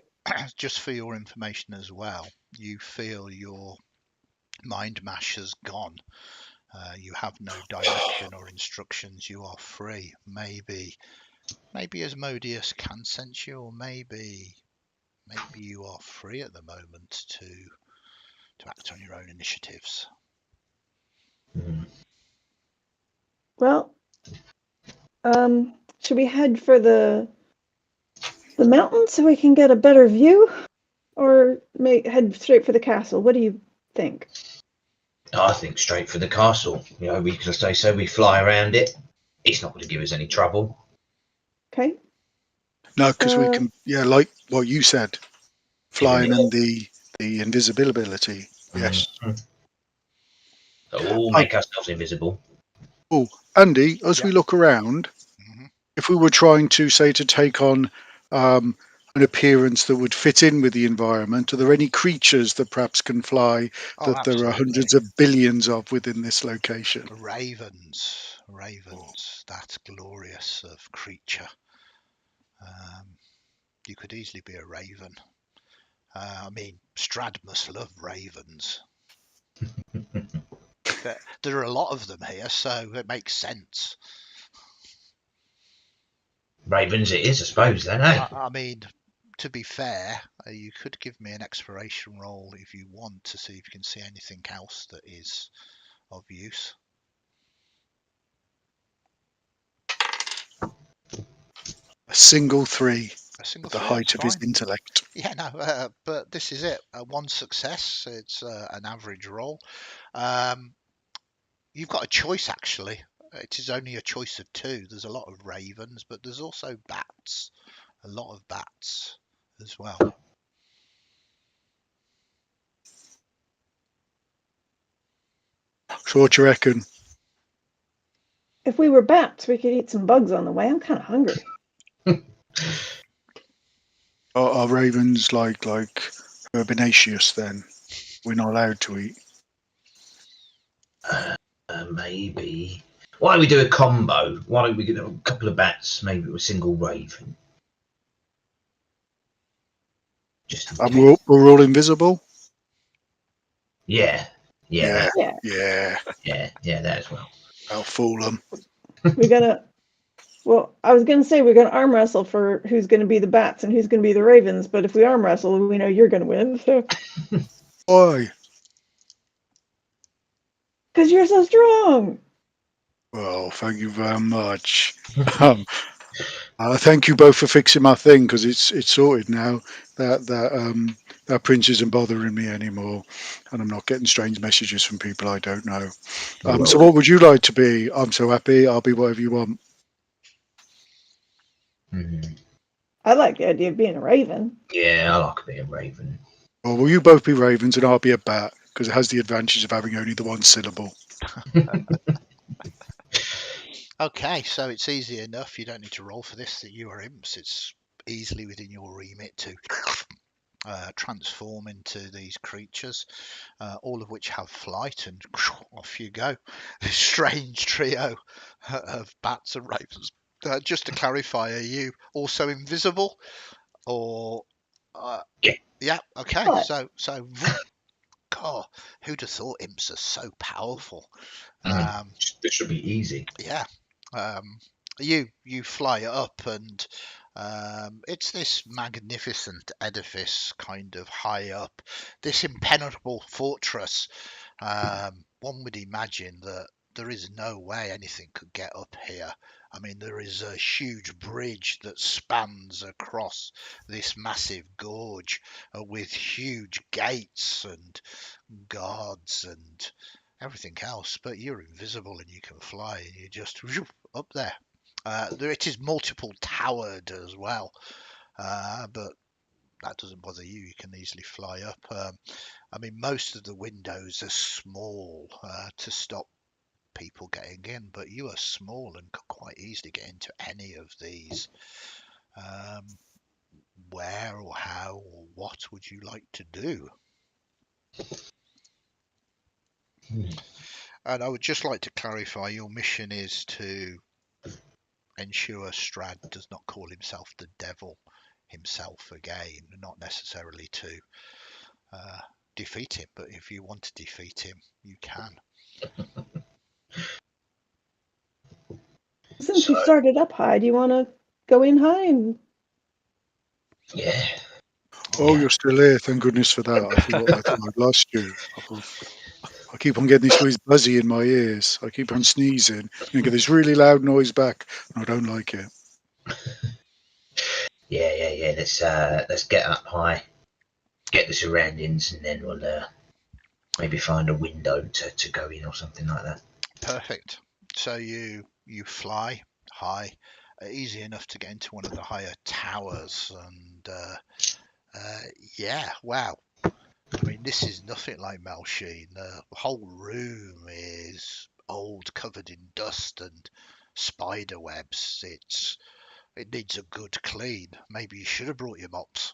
just for your information as well, you feel your mind mash has gone. You have no direction or instructions. You are free. Maybe Asmodeus can sense you, or maybe you are free at the moment to act on your own initiatives. Well, should we head for the mountain so we can get a better view, or head straight for the castle? What do you think? I think straight for the castle. You know, we can say so. We fly around it. It's not going to give us any trouble. Okay. No, because we can, like what you said, flying and the invisibility. Yes. So we'll make ourselves invisible. Oh, Andy, as we look around, if we were trying to say to take on an appearance that would fit in with the environment, are there any creatures that perhaps can fly that there are hundreds of billions of within this location? Ravens, that glorious of creature. You could easily be a raven. I mean, Strad must love ravens. There are a lot of them here, so it makes sense. Ravens it is, I suppose, then, eh? I mean, to be fair, you could give me an exploration roll if you want to see if you can see anything else that is of use. A single 3. At the height of his intellect. Yeah, no, but this is it. One success. It's an average roll. You've got a choice, actually. It is only a choice of 2. There's a lot of ravens, but there's also bats. A lot of bats as well. So what do you reckon? If we were bats, we could eat some bugs on the way. I'm kind of hungry. Are ravens like herbaceous then? We're not allowed to eat. Maybe. Why don't we do a combo? Why don't we get a couple of bats, maybe a single raven? And we're all invisible? Yeah, that as well. I'll fool them. We're gonna. Well, I was gonna say we're gonna arm wrestle for who's gonna be the bats and who's gonna be the ravens. But if we arm wrestle, we know you're gonna win. So. Why? Because you're so strong. Well, thank you very much. Thank you both for fixing my thing, because it's sorted now. That prince isn't bothering me anymore, and I'm not getting strange messages from people I don't know. So what would you like to be? I'm so happy. I'll be whatever you want. I like the idea of being a raven. Yeah, I like being Raven. Or will you both be ravens and I'll be a bat, because it has the advantage of having only the one syllable. Okay, so it's easy enough. You don't need to roll for this. That you are imps. It's easily within your remit to transform into these creatures, all of which have flight, and off you go. This strange trio of bats and ravens. Just to clarify, are you also invisible, or? Yeah. Yeah. Okay. What? So. God, who'd have thought imps are so powerful? This should be easy. Yeah. You fly up, and it's this magnificent edifice, kind of high up, this impenetrable fortress. One would imagine that there is no way anything could get up here. I mean, there is a huge bridge that spans across this massive gorge, with huge gates and guards and everything else, but you're invisible and you can fly, and you just up there. It is multiple towered as well, but that doesn't bother you. You can easily fly up. I mean, most of the windows are small to stop people getting in, but you are small and could quite easily get into any of these. Where or how or what would you like to do? And I would just like to clarify, your mission is to ensure Strad does not call himself the devil himself again, not necessarily to defeat him, but if you want to defeat him, you can. Since we started up high, do you want to go in high? And Yeah. Oh, you're still here. Thank goodness for that. I thought I'd lost you. I keep on getting this really buzzy in my ears. I keep on sneezing. You get this really loud noise back, and I don't like it. Yeah. Let's get up high, get the surroundings, and then we'll maybe find a window to go in or something like that. Perfect. So you fly high, easy enough to get into one of the higher towers, and yeah, wow. I mean, this is nothing like Melsheen. The whole room is old, covered in dust and spider webs. It needs a good clean. Maybe you should have brought your mops.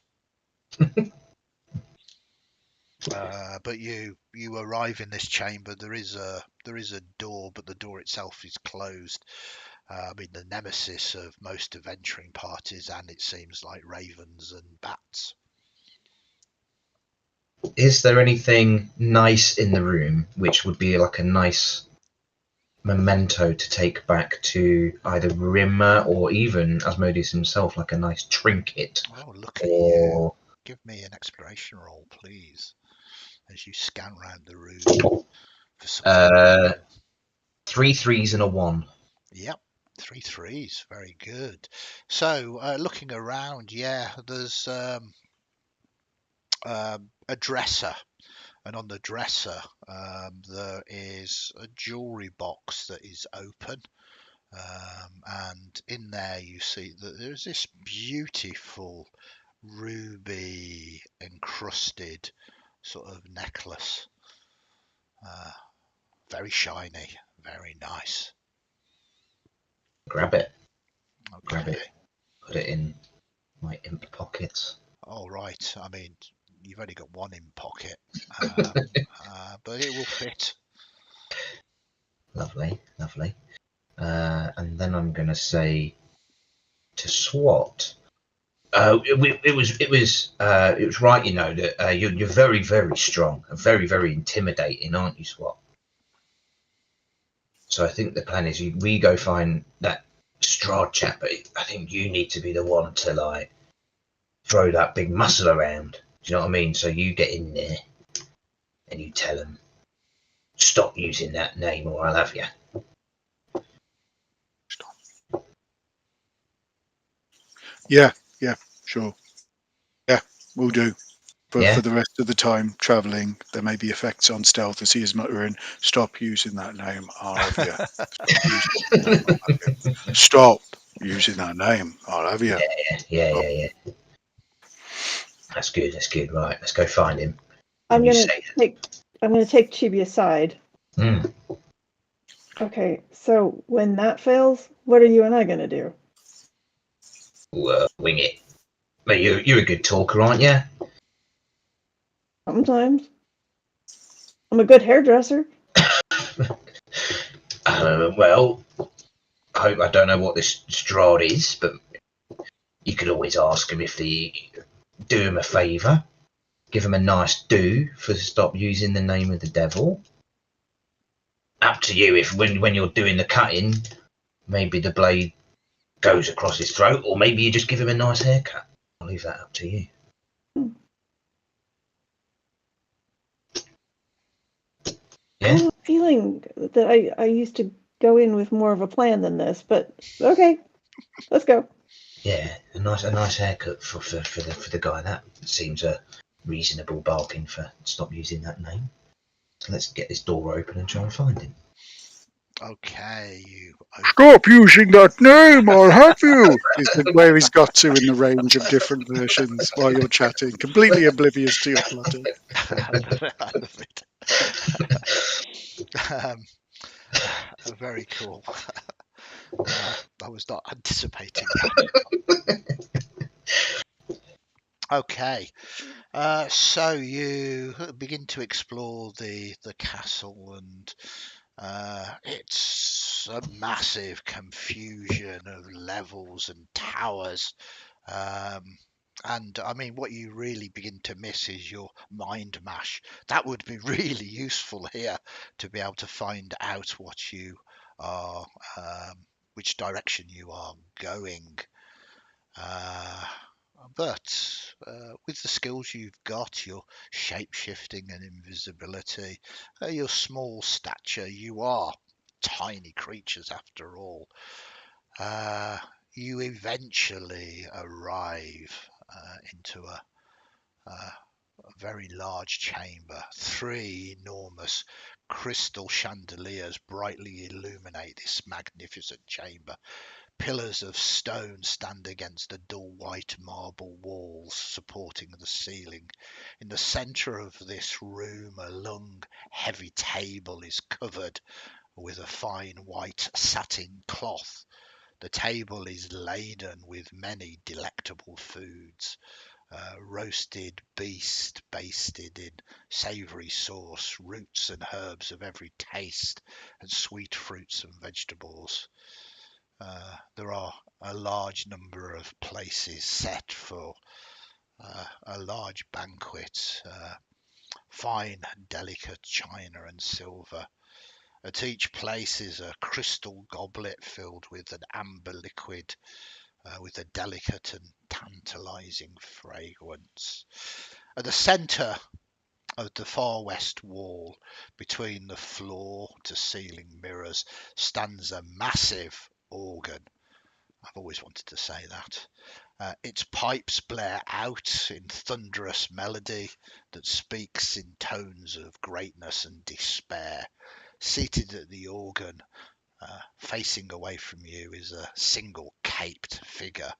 But you arrive in this chamber. There is a door, but the door itself is closed. I mean, the nemesis of most adventuring parties, and it seems like ravens and bats. Is there anything nice in the room which would be like a nice memento to take back to either Rimmer or even Asmodeus himself, like a nice trinket? Oh, look at you. Give me an exploration roll, please, as you scan around the room for something. 3 3s and a 1. Yep, 3 3s. Very good. So, looking around, yeah, there's a dresser, and on the dresser there is a jewelry box that is open, and in there you see that there's this beautiful ruby encrusted sort of necklace, very shiny, very nice. Grab it. Okay. Grab it. Put it in my imp pockets. All right. I mean, you've only got one in pocket, but it will fit. Lovely. And then I'm going to say to SWAT. It was right, you know, that you're very, very strong and very, very intimidating, aren't you, SWAT? So I think the plan is we go find that Strahd chap, but I think you need to be the one to like throw that big muscle around. Do you know what I mean? So you get in there and you tell him stop using that name or I'll have you. Yeah, sure. Yeah, we'll do. But Yeah? for the rest of the time travelling, there may be effects on stealth as he is muttering, "Stop using that name, I'll have you. Stop using that name, I'll have you." Yeah. That's good. Right, let's go find him. I'm You gonna say take Chibi aside. Okay, so when that fails, what are you and I gonna do? wing it. But you're a good talker, aren't you? Sometimes. I'm a good hairdresser. Well, I don't know what this straw is, but you could always ask him if they do him a favour. Give him a nice do for stop using the name of the devil. Up to you if when you're doing the cutting, maybe the blade goes across his throat, or maybe you just give him a nice haircut. I'll leave that up to you. Yeah? I have a feeling that I used to go in with more of a plan than this, but okay, let's go. Yeah, a nice haircut for the guy. That seems a reasonable bargain for stop using that name. So let's get this door open and try and find him. Okay, you Stop using that name, I'll have you. Is where he's got to in the range of different versions while you're chatting, completely oblivious to your plotting. I love it. Very cool. I was not anticipating that. Okay, so you begin to explore the castle, and it's a massive confusion of levels and towers. And I mean, what you really begin to miss is your mind mash. That would be really useful here to be able to find out what you are, which direction you are going. But with the skills you've got, your shape shifting and invisibility, your small stature, you are tiny creatures after all. You eventually arrive into a very large chamber. 3 enormous crystal chandeliers brightly illuminate this magnificent chamber. Pillars of stone stand against the dull white marble walls supporting the ceiling. In the centre of this room, a long, heavy table is covered with a fine white satin cloth. The table is laden with many delectable foods. Roasted beast basted in savoury sauce, roots and herbs of every taste, and sweet fruits and vegetables. There are a large number of places set for a large banquet, fine, delicate china and silver. At each place is a crystal goblet filled with an amber liquid with a delicate and tantalizing fragrance. At the centre of the far west wall, between the floor to ceiling mirrors, stands a massive organ. I've always wanted to say that. Its pipes blare out in thunderous melody that speaks in tones of greatness and despair. Seated at the organ, facing away from you, is a single caped figure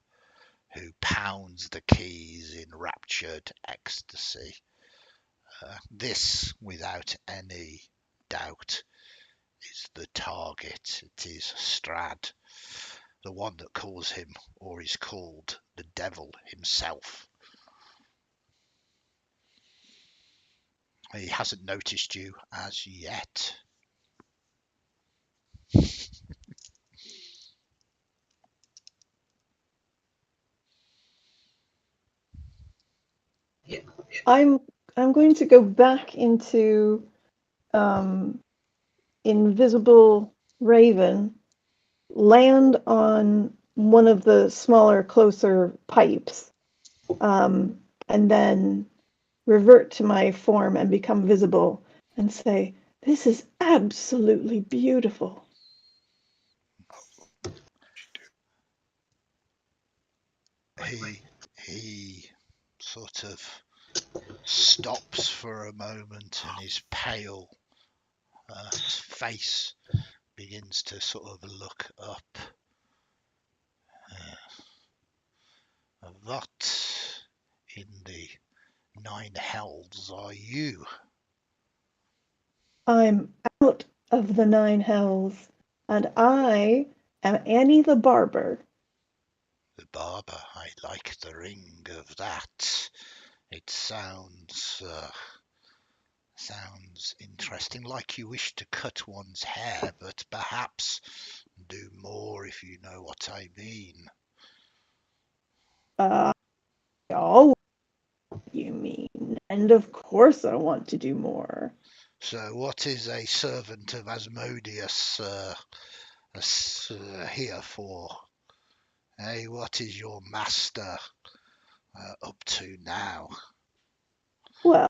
who pounds the keys in raptured ecstasy. This, without any doubt, is the target. It is Strad, the one that calls him, or is called, the devil himself. He hasn't noticed you as yet. Yeah. I'm going to go back into Invisible Raven, land on one of the smaller, closer pipes, and then revert to my form and become visible and say, This is absolutely beautiful. He sort of stops for a moment, and his pale face begins to sort of look up. What in the 9 hells are you? I'm out of the 9 hells, and I am Annie the Barber. The barber, I like the ring of that. It sounds interesting, like you wish to cut one's hair, but perhaps do more, if you know what I mean. Oh, you mean? And of course I want to do more. So what is a servant of Asmodeus here for? Hey, what is your master up to now? Well,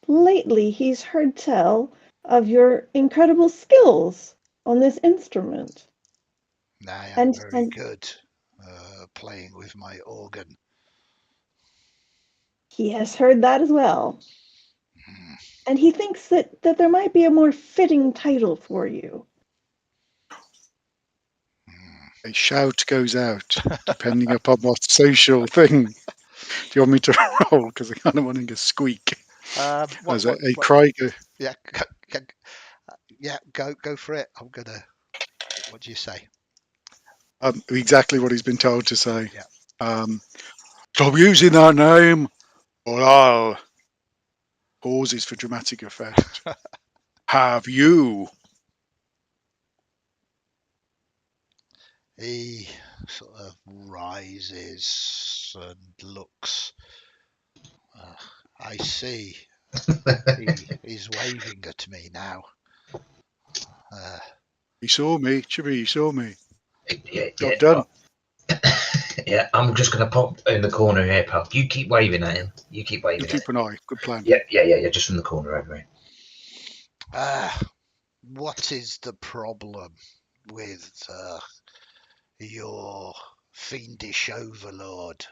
lately he's heard tell of your incredible skills on this instrument. I am very And good playing with my organ. he has heard that as well. Hmm. And he thinks that there might be a more fitting title for you. A shout goes out, depending upon what social thing. Do you want me to roll? Because I kind of want to squeak. As a cry goes. Yeah, go for it. I'm gonna. What do you say? Exactly what he's been told to say. Yeah. Stop using that name, or I'll. Pauses for dramatic effect. Have you? He sort of rises and looks. I see. He's waving at me now. He saw me. Chippy, he saw me. Yeah, Job done. Yeah, I'm just going to pop in the corner here, pal. You keep waving at him. You keep waving You keep an eye. Good plan. Yeah, just from the corner over here. What is the problem with your fiendish overlord?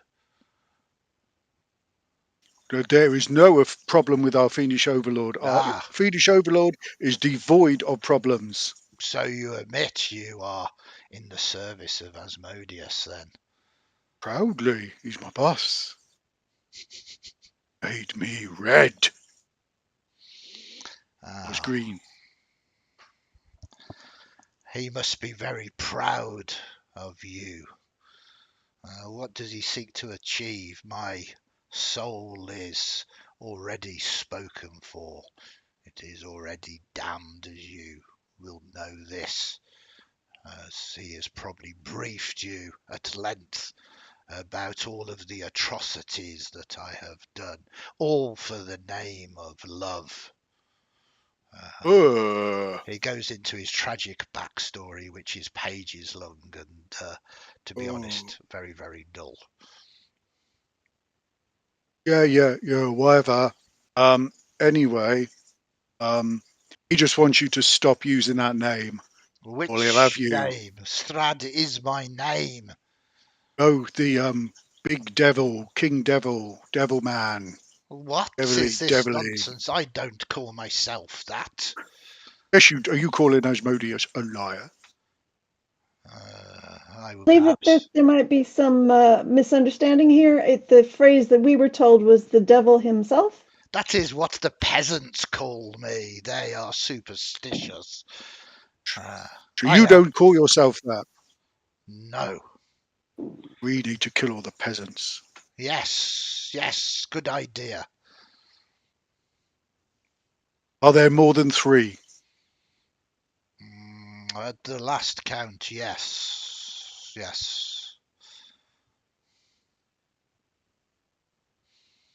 There is no problem with our fiendish overlord. Our fiendish overlord is devoid of problems. So you admit you are in the service of Asmodeus, then? Proudly, he's my boss. Made me red. I was green. He must be very proud of you. What does he seek to achieve? My soul is already spoken for. It is already damned, as you will know this, as he has probably briefed you at length about all of the atrocities that I have done, all for the name of love. He goes into his tragic backstory, which is pages long and, to be honest, very, very dull. Yeah, whatever. Anyway, he just wants you to stop using that name. Which or he'll have you. name? Strad is my name. Oh, the big devil, king devil, devil man. What Devilly, is this nonsense? I don't call myself that. Yes, are you calling Asmodeus a liar? I will believe that there might be some misunderstanding here. The phrase that we were told was the devil himself. That is what the peasants call me. They are superstitious. So you don't call yourself that? No. We need to kill all the peasants. Yes, good idea. Are there more than 3? At the last count, yes.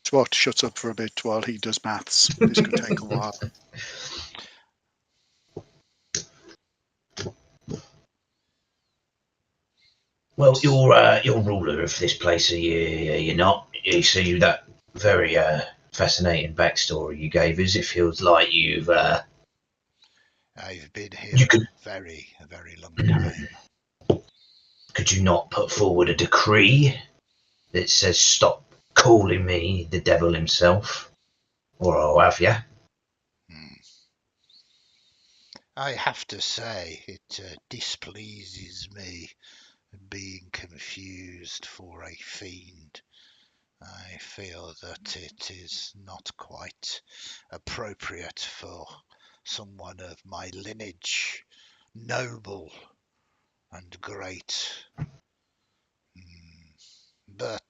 Swat shuts up for a bit while he does maths. This could take a while. Well, you're ruler of this place, are you? You're not. You see that very fascinating backstory you gave us. It feels like you've I've been here You could, a very, very long time. could you not put forward a decree that says stop calling me the devil himself? Or I'll have you. I have to say, it displeases me being confused for a fiend. I feel that it is not quite appropriate for someone of my lineage, noble and great. But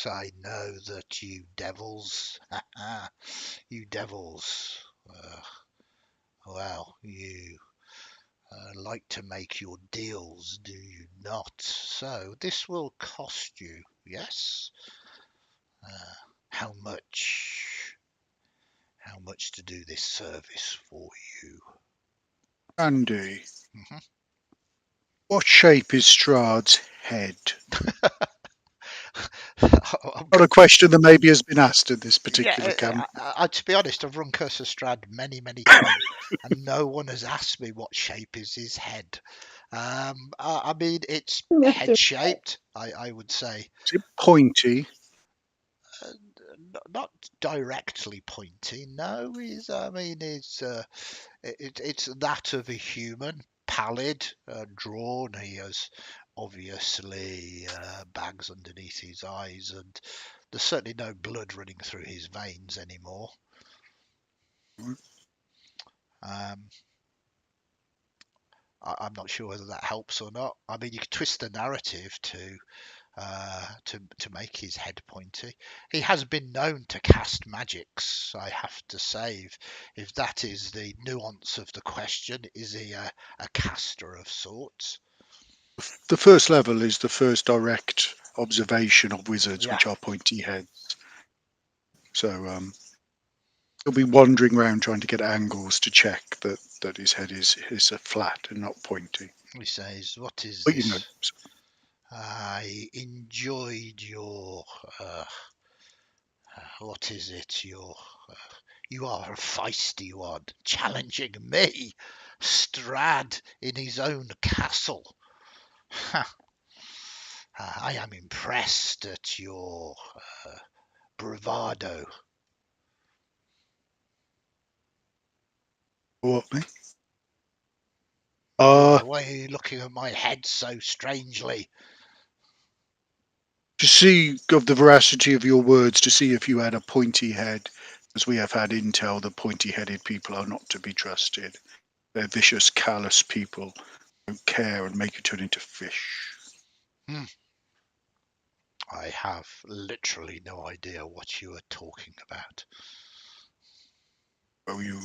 I know that you devils, you devils, well, you like to make your deals, do you not? So this will cost you, yes? How much? How much to do this service for you? Andy, Mhm. what shape is Strahd's head? I'm Not a question that maybe has been asked at this particular Yeah, camp. to be honest, I've run Curse of Strahd many, many times, and no one has asked me what shape is his head. I mean, it's Left or head shaped, I would say. Is it pointy? Not directly pointy, no. I mean, it's that of a human, pallid, drawn. He has obviously bags underneath his eyes, and there's certainly no blood running through his veins anymore. Um, I'm not sure whether that helps or not. I mean, you could twist the narrative to make his head pointy. He has been known to cast magics, I have to say. If that is the nuance of the question, is he a caster of sorts? The first level is the first direct observation of wizards, Yeah. which are pointy heads. So he'll be wandering around trying to get angles to check that his head is a flat and not pointy. He says, "What is But this? you know, I enjoyed your what is it? You are a feisty one, challenging me, Strahd, in his own castle. I am impressed at your bravado." what me? Why are you looking at my head so strangely? To see of the veracity of your words, to see if you had a pointy head, as we have had intel that pointy-headed people are not to be trusted. They're vicious, callous people who don't care and make you turn into fish. I have literally no idea what you are talking about. Oh, you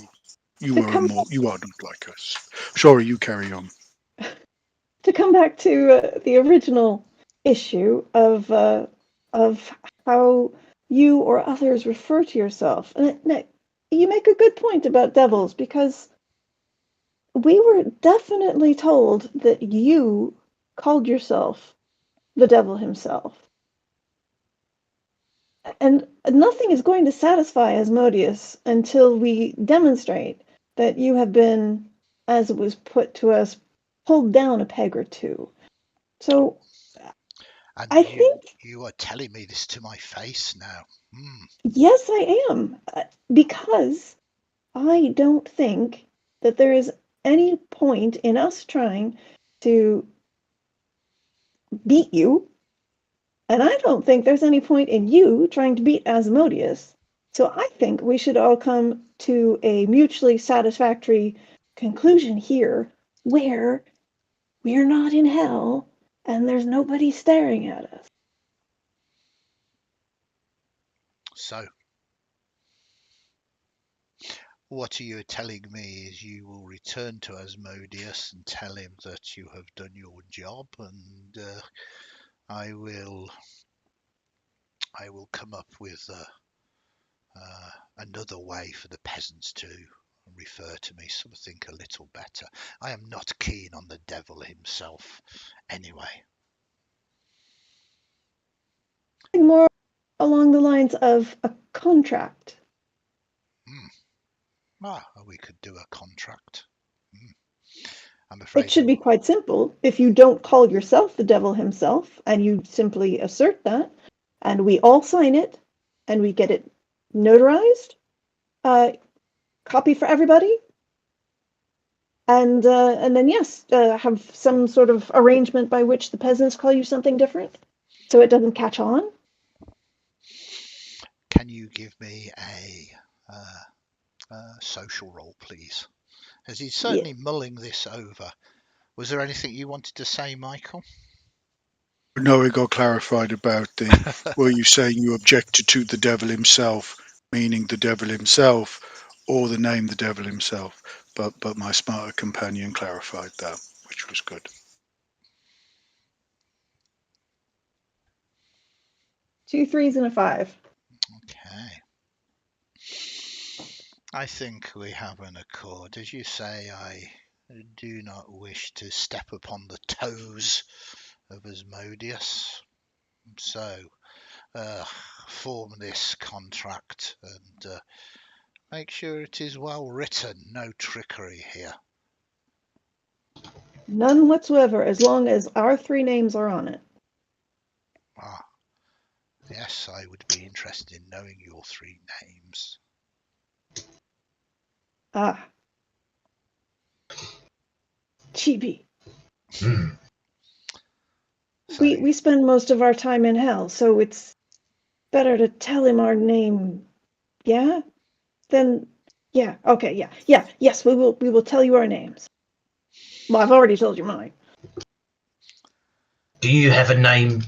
To are come you are not like us. Sorry, you carry on. to come back to the original issue of how you or others refer to yourself, and you make a good point about devils, because we were definitely told that you called yourself the devil himself. And nothing is going to satisfy Asmodeus until we demonstrate that you have been, as it was put to us, pulled down a peg or two. So And I think, you are telling me this to my face now. yes, I am. Because I don't think that there is any point in us trying to beat you. And I don't think there's any point in you trying to beat Asmodeus. So I think we should all come to a mutually satisfactory conclusion here, where we're not in hell and there's nobody staring at us. So, what you are telling me is you will return to Asmodeus and tell him that you have done your job, and I will come up with another way for the peasants to refer to me, something a little better. I am not keen on the devil himself, anyway. More along the lines of a contract. We could do a contract. I'm afraid It should be quite simple. If you don't call yourself the devil himself, and you simply assert that, and we all sign it, and we get it notarized, copy for everybody, and then yes, have some sort of arrangement by which the peasants call you something different, so it doesn't catch on. Can you give me a social roll, please? As he's certainly mulling this over. Was there anything you wanted to say, Michael? No, it got clarified about the. Were you saying you objected to the devil himself, meaning the devil himself, or the name the devil himself? But my smarter companion clarified that, which was good. 2 3s and a 5. Okay. I think we have an accord. As you say, I do not wish to step upon the toes of Asmodeus. So, form this contract and make sure it is well written. No trickery here. None whatsoever, as long as our 3 names are on it. Ah, yes, I would be interested in knowing your 3 names. Ah. Chibi. Hmm. So, We spend most of our time in hell, so it's better to tell him our name. Yeah? Then yeah, okay, yeah, yes, we will tell you our names. Well, I've already told you mine. Do you have a name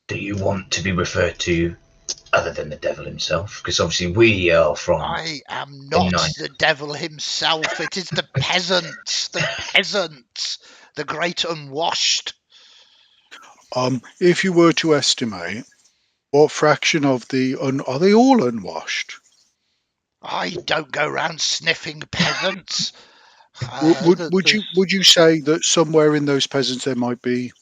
that you want to be referred to other than the devil himself? Because obviously we are from. I am not the devil himself. It is the peasants, the great unwashed. If you were to estimate, what fraction of are they all unwashed? I don't go round sniffing peasants. Would you say that somewhere in those peasants there might be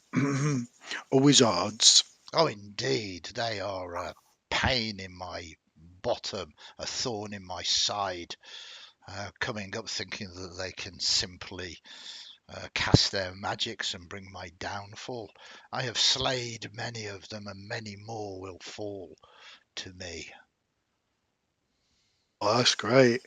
wizards? Oh, indeed, they are a pain in my bottom, a thorn in my side, coming up thinking that they can simply cast their magics and bring my downfall. I have slayed many of them, and many more will fall to me. Oh, that's great.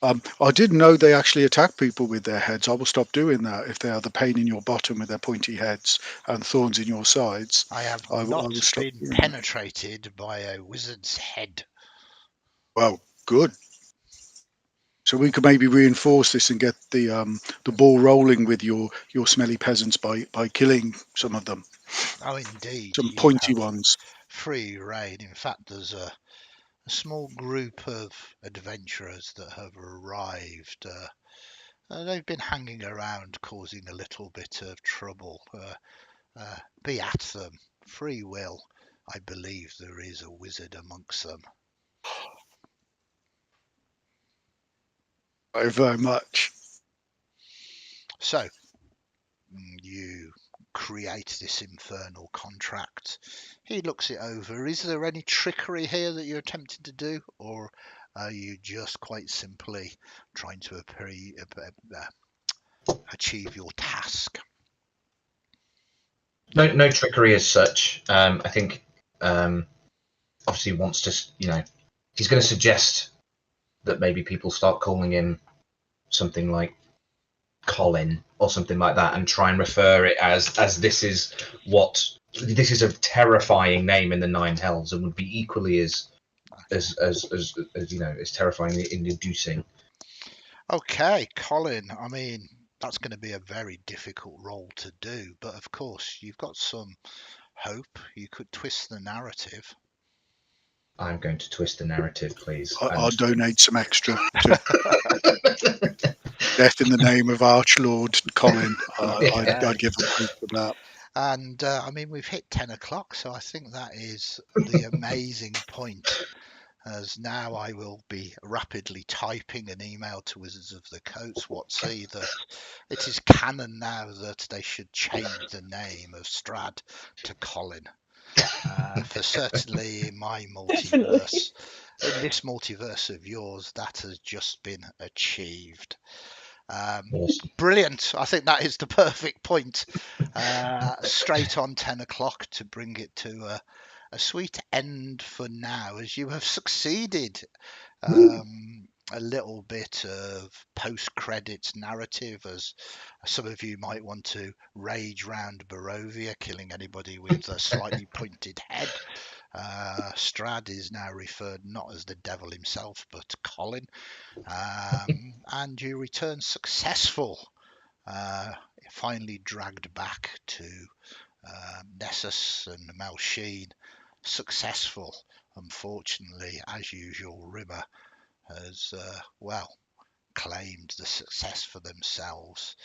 I didn't know they actually attack people with their heads. I will stop doing that if they are the pain in your bottom with their pointy heads and thorns in your sides. I have I will not stop been doing that. penetrated by a wizard's head. Well, good. So we could maybe reinforce this and get the ball rolling with your smelly peasants by killing some of them, Oh, indeed, some you pointy have ones. free rein. In fact, there's a small group of adventurers that have arrived. They've been hanging around, causing a little bit of trouble. Be at them. Free will. I believe there is a wizard amongst them. Very, very much. So, you create this infernal contract. He looks it over. Is there any trickery here that you're attempting to do, or are you just quite simply trying to achieve your task? No trickery as such. I think obviously wants to, he's going to suggest that maybe people start calling him something like Colin or something like that, and try and refer it as this is a terrifying name in the Nine Hells, and would be equally as terrifying in inducing. Okay, Colin. I mean, that's going to be a very difficult role to do, but of course, you've got some hope. You could twist the narrative. I'm going to twist the narrative, please. I'll donate some extra to Death in the Name of Archlord Colin. I'd give a hope for that. And I mean, we've hit 10 o'clock, so I think that is the amazing point. As now I will be rapidly typing an email to Wizards of the Coast WotC that it is canon now that they should change the name of Strad to Colin. For certainly in my multiverse, in this multiverse of yours, that has just been achieved. Awesome. Brilliant. I think that is the perfect point. Straight on 10 o'clock to bring it to a sweet end for now, as you have succeeded. A little bit of post-credits narrative, as some of you might want to rage round Barovia, killing anybody with a slightly pointed head. Strad is now referred not as the devil himself, but Colin. And you return successful, finally dragged back to Nessus and Malsheen, successful. Unfortunately, as usual, Rimmer has, claimed the success for themselves.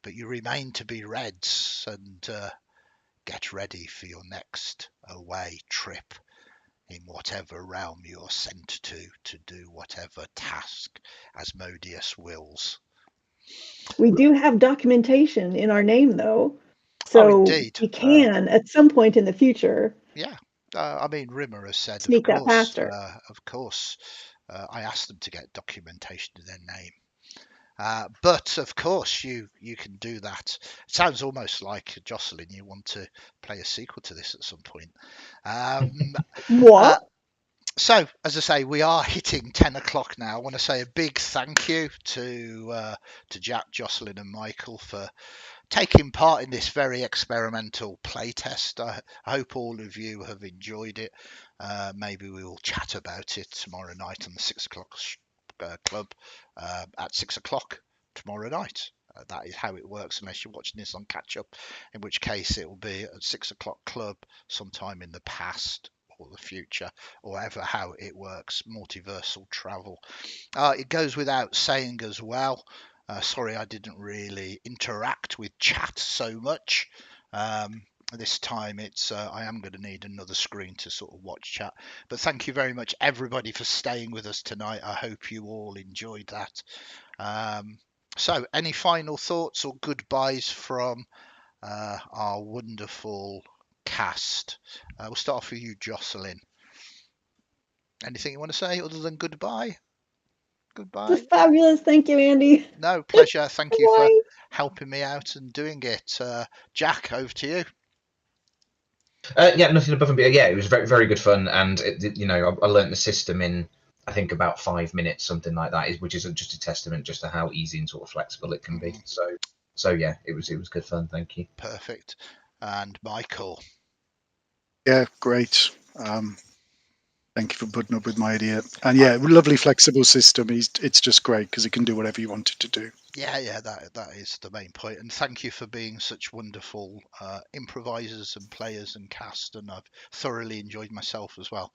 But you remain to be Reds, and get ready for your next away trip in whatever realm you're sent to do whatever task Asmodeus wills. We do have documentation in our name, though. So indeed. we can, at some point in the future, Rimmer has said, sneak that past her. of course, I asked them to get documentation of their name. But of course, you can do that. It sounds almost like, Jocelyn, you want to play a sequel to this at some point. What? So, as I say, we are hitting 10 o'clock now. I want to say a big thank you to Jack, Jocelyn, and Michael for taking part in this very experimental playtest. I hope all of you have enjoyed it. Maybe we will chat about it tomorrow night on the 6 o'clock club at 6 o'clock tomorrow night. That is how it works, unless you're watching this on catch up, in which case it will be at 6 o'clock club sometime in the past or the future, or ever how it works. Multiversal travel. It goes without saying as well. Sorry, I didn't really interact with chat so much. This time I am going to need another screen to sort of watch chat. But thank you very much, everybody, for staying with us tonight. I hope you all enjoyed that. So any final thoughts or goodbyes from our wonderful cast? We'll start off with you, Jocelyn. Anything you want to say other than goodbye? Goodbye. Just fabulous. Thank you, Andy. No, pleasure. Thank you for helping me out and doing it. Jack, over to you. Nothing above and beyond. Yeah, it was very, very good fun, and I learned the system in, I think, about 5 minutes, something like that, which is just a testament just to how easy and sort of flexible it can be. So yeah, it was good fun. Thank you. Perfect. And Michael. Yeah, great. Thank you for putting up with my idiot. And yeah, lovely flexible system. It's just great because it can do whatever you want it to do. Yeah, that is the main point. And thank you for being such wonderful improvisers and players and cast. And I've thoroughly enjoyed myself as well.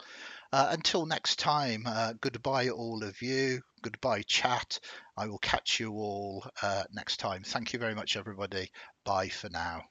Until next time, goodbye all of you. Goodbye chat. I will catch you all next time. Thank you very much, everybody. Bye for now.